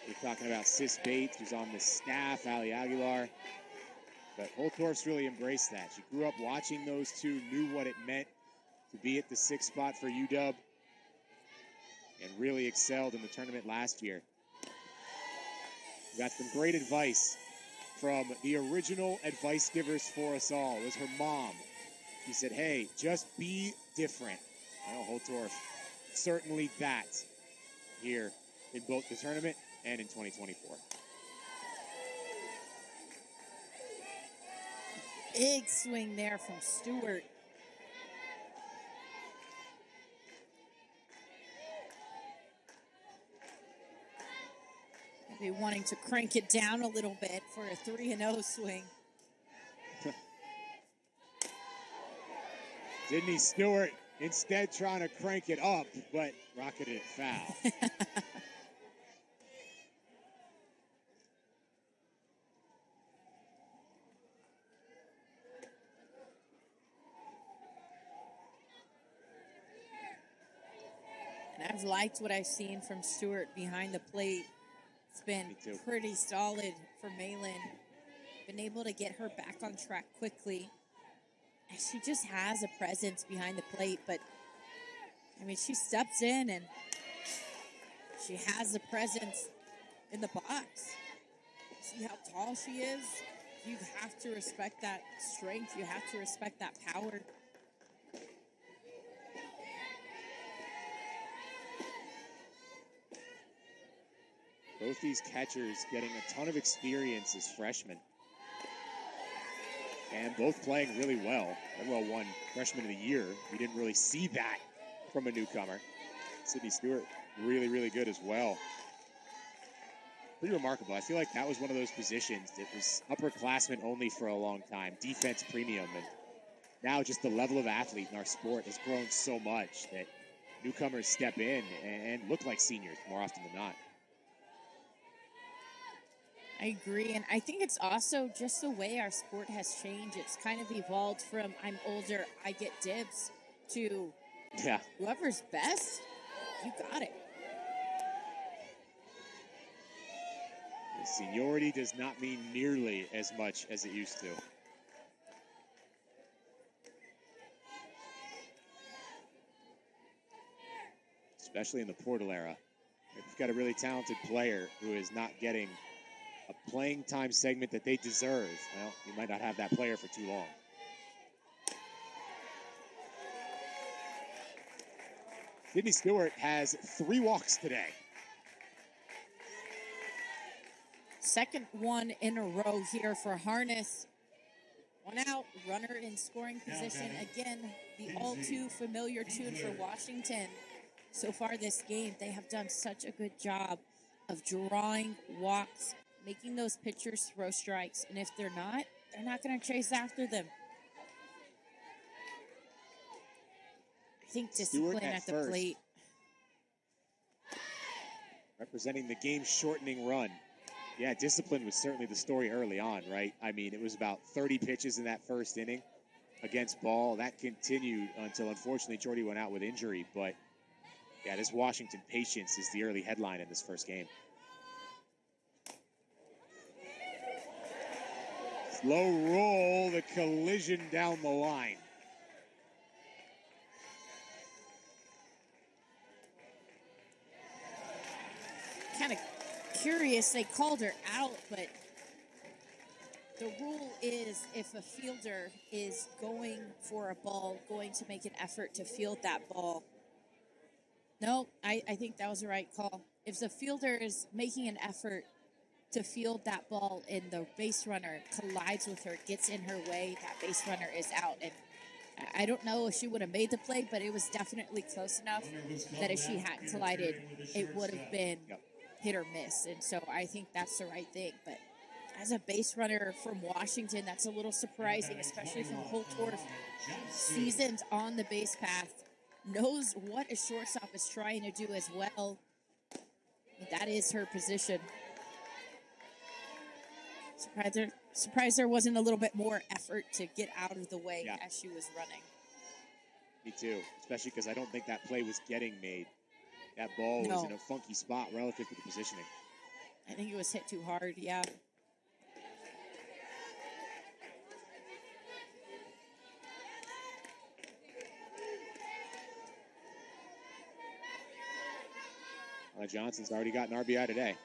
We're talking about Sis Bates, who's on the staff, Ali Aguilar. But Holtorf's really embraced that. She grew up watching those two, knew what it meant to be at the 6th spot for UW, and really excelled in the tournament last year. We got some great advice from the original advice givers for us all. It was her mom. She said, hey, just be different. Well, Holtorf, certainly that here in both the tournament and in 2024.
Big swing there from Stewart. Maybe wanting to crank it down a little bit for a 3-0 swing.
Sydney Stewart instead trying to crank it up, but rocketed it foul.
And I've liked what I've seen from Stewart behind the plate. It's been pretty solid for Malin. Been able to get her back on track quickly. And she just has a presence behind the plate, but I mean, she steps in and she has a presence in the box. See how tall she is? You have to respect that strength. You have to respect that power.
Both these catchers getting a ton of experience as freshmen. And both playing really well. Redwell won Freshman of the Year. We didn't really see that from a newcomer. Sydney Stewart, really, really good as well. Pretty remarkable. I feel like that was one of those positions that was upperclassmen only for a long time. Defense premium. And now just the level of athlete in our sport has grown so much that newcomers step in and look like seniors more often than not.
I agree, and I think it's also just the way our sport has changed. It's kind of evolved from I'm older, I get dibs, to whoever's best, you got it.
Seniority does not mean nearly as much as it used to. Especially in the portal era. We've got a really talented player who is not getting a playing time segment that they deserve. Well, you might not have that player for too long. Sydney Stewart has 3 walks today.
Second one in a row here for Harness. 1 out, runner in scoring position. Again, the all too familiar tune for Washington. So far this game, they have done such a good job of drawing walks, making those pitchers throw strikes. And if they're not going to chase after them. I think discipline at the
first,
plate.
representing the game-shortening run. Yeah, discipline was certainly the story early on, right? I mean, it was about 30 pitches in that first inning against Ball. That continued until, unfortunately, Jordy went out with injury. But Yeah, this Washington patience is the early headline in this first game. Slow roll, the collision down the line.
Kind of curious, they called her out, but the rule is if a fielder is going for a ball, going to make an effort to field that ball. No, I think that was the right call. If the fielder is making an effort to field that ball and the base runner collides with her, gets in her way, that base runner is out. And I don't know if she would have made the play, but it was definitely close enough that if she hadn't collided, it would have been hit or miss. And so I think that's the right thing. But as a base runner from Washington, that's a little surprising, especially from Holtorf, seasoned on the base path, knows what a shortstop is trying to do as well. That is her position. Surprised there wasn't a little bit more effort to get out of the way as she was running.
Me too, especially because I don't think that play was getting made. That ball was in a funky spot relative to the positioning.
I think it was hit too hard, yeah.
Johnson's already got an RBI today.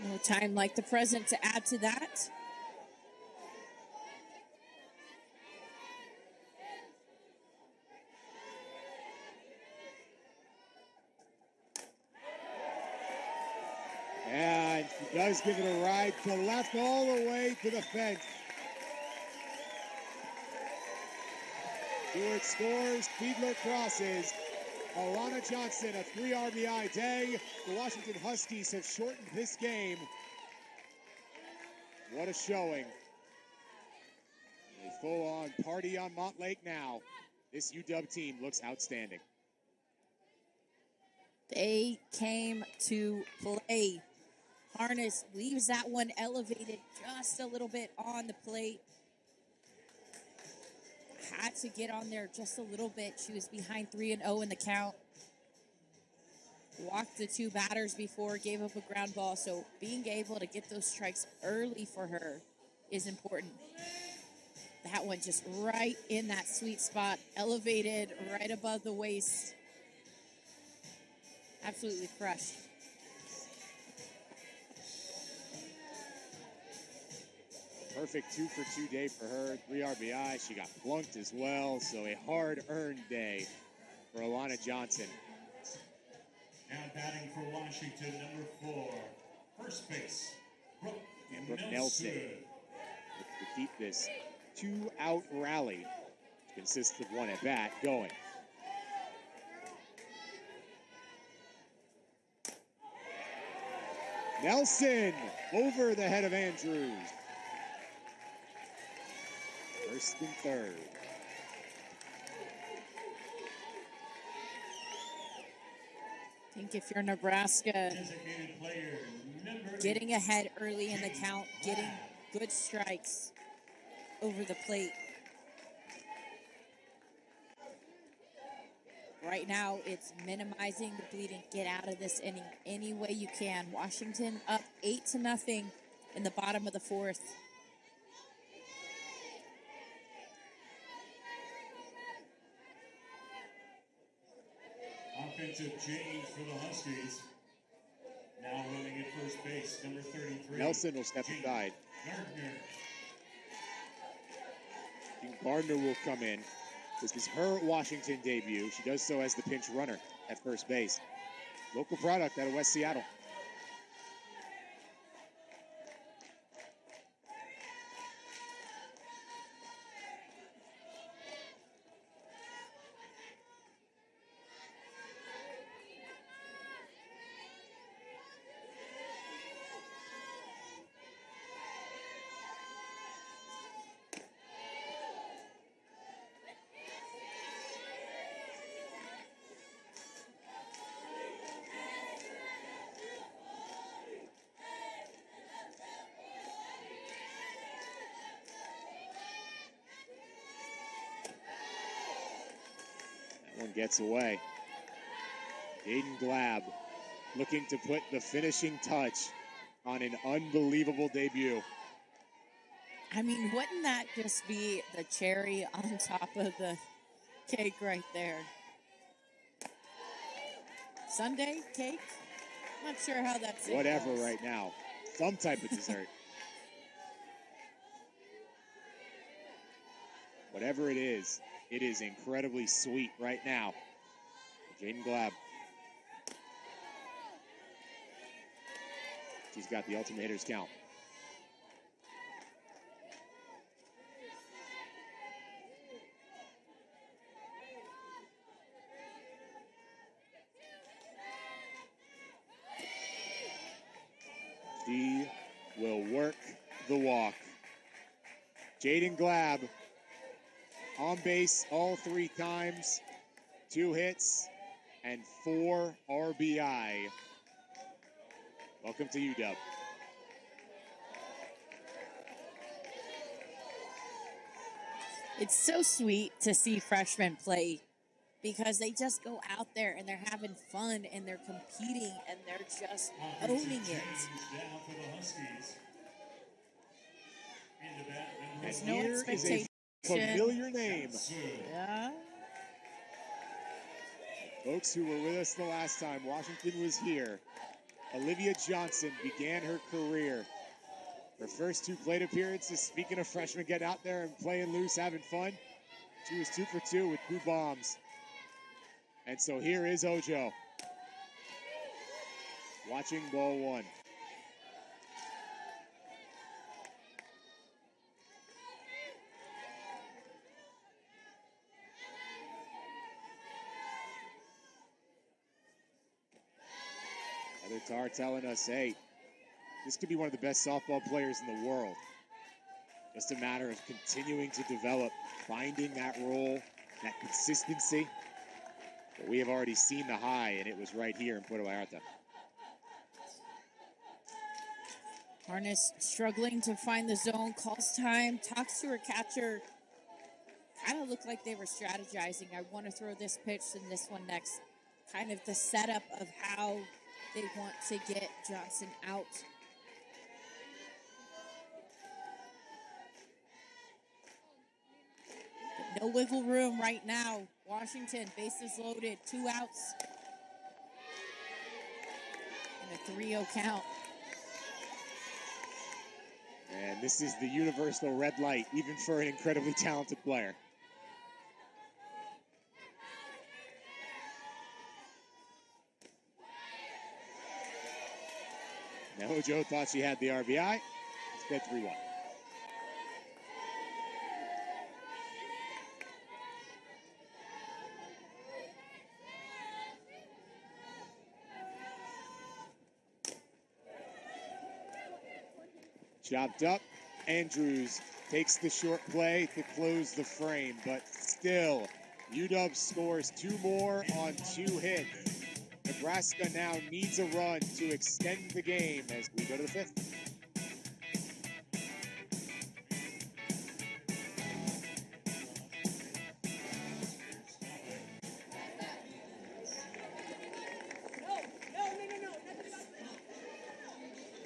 No time like the present to add to that.
And she does give it a ride to left all the way to the fence. Stewart scores, Fiedler crosses. Alana Johnson, a 3 RBI day. The Washington Huskies have shortened this game. What a showing. A full-on party on Montlake now. This UW team looks outstanding.
They came to play. Harness leaves that one elevated just a little bit on the plate. Had to get on there just a little bit. She was behind 3-0 in the count. Walked the two batters before, gave up a ground ball. So being able to get those strikes early for her is important. That one just right in that sweet spot, elevated right above the waist. Absolutely crushed.
Perfect 2-for-2 day for her. 3 RBI. She got plunked as well. So a hard-earned day for Alana Johnson.
Now batting for Washington, number 4, first base,
Brooke Nelson. To keep this 2-out rally, which consists of 1 at bat, going. Nelson over the head of Andrews. First and third.
I think if you're Nebraska, getting ahead early in the count, getting good strikes over the plate. Right now, it's minimizing the bleeding. Get out of this inning any way you can. Washington up 8-0 in the bottom of the 4th.
Offensive change for the Huskies. Now running at first base, number 33.
Nelson will step aside.
Gardner.
Gardner will come in. This is her Washington debut. She does so as the pinch runner at first base. Local product out of West Seattle. One gets away. Aiden Glab looking to put the finishing touch on an unbelievable debut.
I mean, wouldn't that just be the cherry on top of the cake right there? Sundae cake? Not sure how that's
Whatever right now. Some type of dessert. Whatever it is incredibly sweet right now. Jaden Glab. She's got the ultimate hitter's count. She will work the walk. Jaden Glab on base all 3 times, 2 hits, and 4 RBI. Welcome to UW.
It's so sweet to see freshmen play because they just go out there and they're having fun and they're competing and they're just owning it.
Now for the Huskies. Into bat, number
There's
And
no
here is a
expectation.
familiar name.
Yeah.
Folks who were with us the last time, Washington was here. Olivia Johnson began her career. Her first 2 plate appearances, speaking of freshmen getting out there and playing loose, having fun, she was 2 for 2 with 2 bombs. And so here is Ojo. Watching ball 1. Heather Tarr telling us, hey, this could be one of the best softball players in the world. Just a matter of continuing to develop, finding that role, that consistency. But we have already seen the high, and it was right here in Puerto Vallarta.
Harness struggling to find the zone, calls time, talks to her catcher. Kind of looked like they were strategizing. I want to throw this pitch and this one next. Kind of the setup of how they want to get Johnson out. But no wiggle room right now. Washington, bases loaded, 2 outs. And a 3-0 count.
And this is the universal red light, even for an incredibly talented player. Now Ojo thought she had the RBI. Instead 3-1. Chopped up. Andrews takes the short play to close the frame, but still, UW scores 2 more on 2 hits. Nebraska now needs a run to extend the game as we go to the 5th.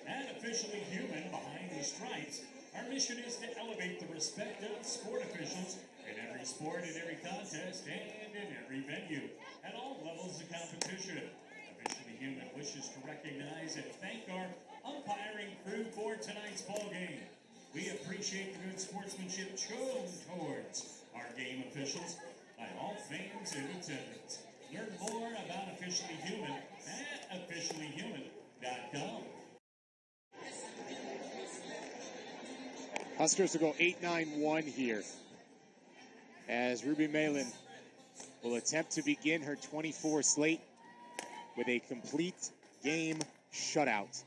And officially human behind the stripes. Our mission is to elevate the respect of sport officials in every sport, in every contest, and in every venue, at all levels of competition. Officially Human wishes to recognize and thank our umpiring crew for tonight's ball game. We appreciate the good sportsmanship shown towards our game officials by all fans in attendance. Learn more about Officially Human at officiallyhuman.com.
Huskers will go 8-9-1 here as Ruby Malin will attempt to begin her 24 slate with a complete game shutout.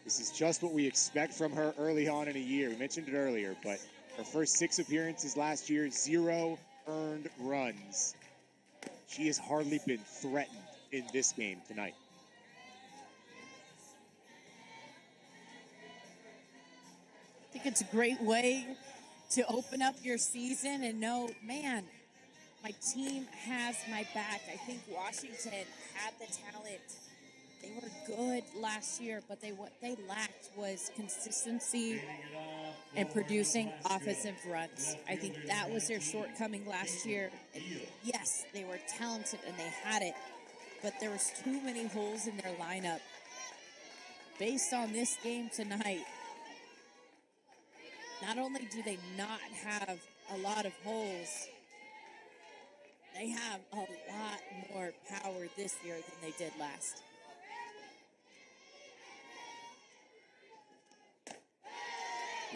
This is just what we expect from her early on in a year. We mentioned it earlier, but her first 6 appearances last year, 0 earned runs. She has hardly been threatened in this game tonight.
I think it's a great way to open up your season and know, man, my team has my back. I think Washington had the talent. They were good last year, but what they lacked was consistency and producing offensive runs. I think that was their shortcoming last year. And yes, they were talented and they had it, but there was too many holes in their lineup. Based on this game tonight, not only do they not have a lot of holes, they have a lot more power this year than they did last.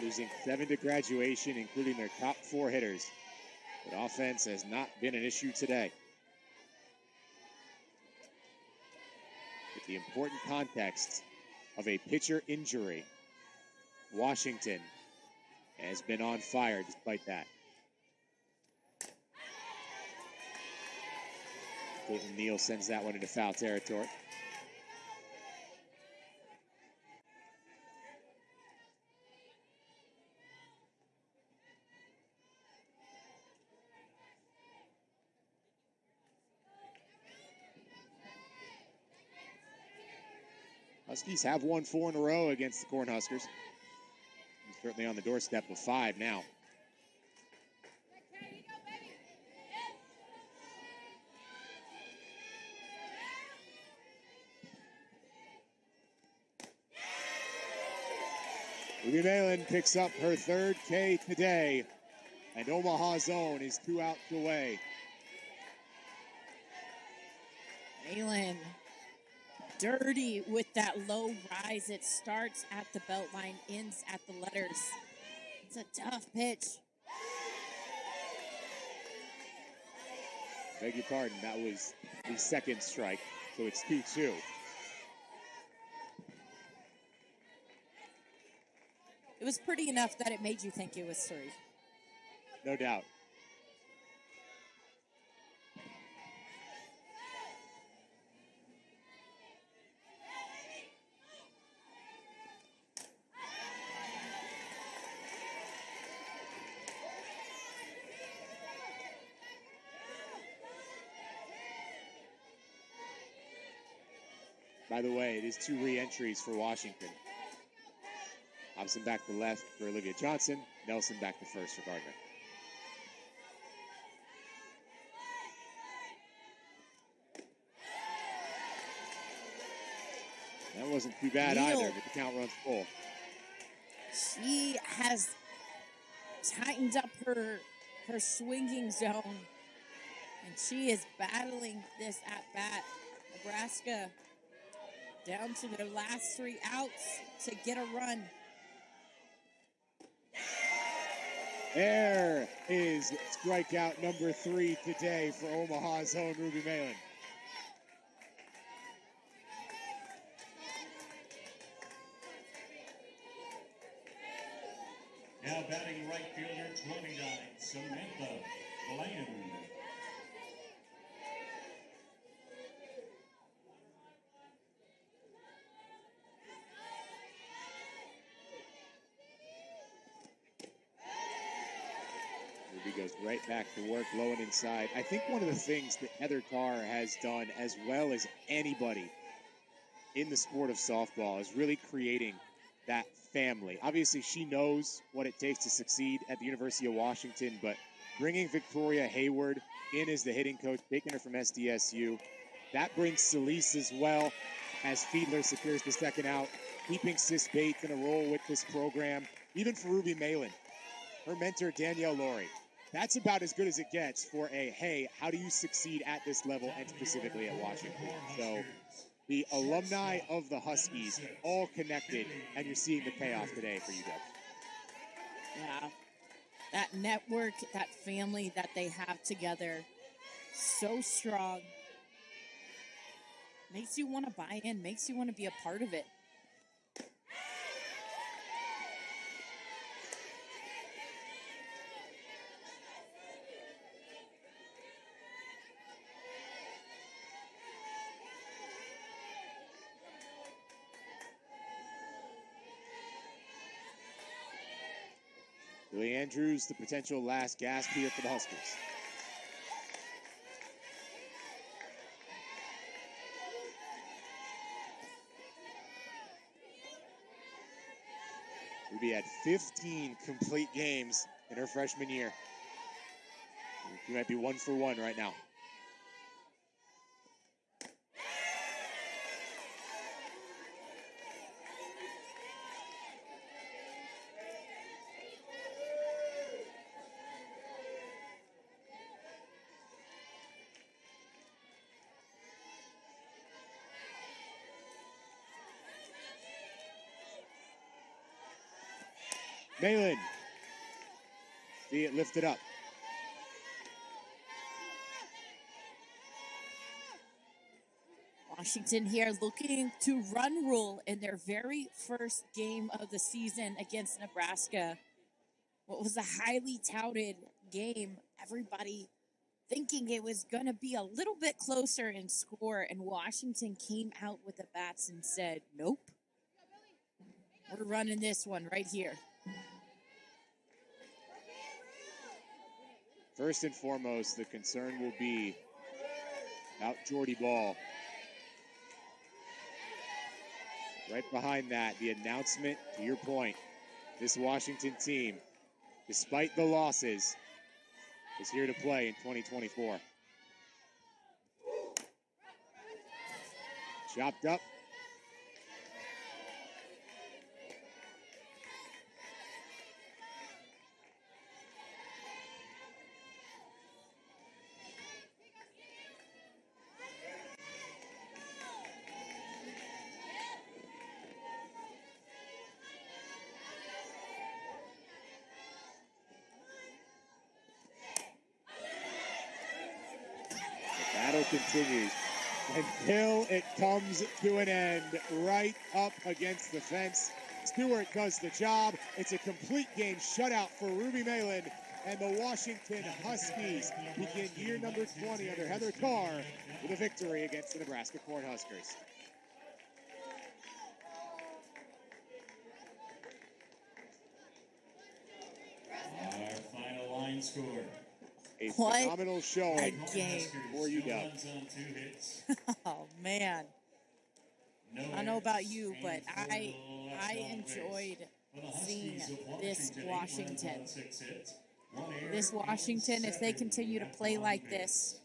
Losing 7 to graduation, including their top 4 hitters. But offense has not been an issue today. With the important context of a pitcher injury, Washington has been on fire despite that. Caitlin Neal sends that one into foul territory. Huskies have won 4 in a row against the Cornhuskers. Certainly on the doorstep of 5 now. Ruby Malin picks up her 3rd K today, and Omaha's own is 2 outs away.
Malin, dirty with that low rise. It starts at the belt line, ends at the letters. It's a tough pitch.
Beg your pardon, that was the 2nd strike, so it's 2-2.
It was pretty enough that it made you think it was 3.
No doubt. By the way, it is 2 re-entries for Washington. Hobson back to left for Olivia Johnson. Nelson back to first for Gardner. That wasn't too bad
Neal,
either, but the count runs full.
She has tightened up her swinging zone, and she is battling this at-bat. Nebraska down to their last 3 outs to get a run.
There is strikeout number 3 today for Omaha's own Ruby Malin.
Now batting right fielder 29, Samantha Bland.
Ruby goes right back to work, low and inside. I think one of the things that Heather Carr has done as well as anybody in the sport of softball is really creating that family. Obviously, she knows what it takes to succeed at the University of Washington, but bringing Victoria Hayward in as the hitting coach, taking her from SDSU, that brings Celise as well as Fiedler secures the 2nd out, keeping Sis Bates in a role with this program. Even for Ruby Malin, her mentor Danielle Laurie, that's about as good as it gets for a, hey, how do you succeed at this level and specifically at Washington? So the alumni of the Huskies all connected, and you're seeing the payoff today for UW.
Yeah, that network, that family that they have together, so strong. Makes you want to buy in, makes you want to be a part of it.
Billy Andrews, the potential last gasp here for the Huskers. Darby had 15 complete games in her freshman year. She might be 1 for 1 right now. Malin. See it lifted up.
Washington here looking to run rule in their very first game of the season against Nebraska. What was a highly touted game. Everybody thinking it was going to be a little bit closer in score, and Washington came out with the bats and said, nope. We're running this one right here.
First and foremost, the concern will be about Jordy Ball. Right behind that, the announcement, to your point, this Washington team, despite the losses, is here to play in 2024. Chopped up. Continues until it comes to an end right up against the fence. Stewart does the job. It's a complete game shutout for Ruby Malin, and the Washington Huskies begin year number 20 under Heather Carr with a victory against the Nebraska Cornhuskers.
Our final line score.
A phenomenal showing
game
for you, Doug.
Oh, man. I don't know about you, but I enjoyed seeing this Washington. This Washington, if they continue to play like this,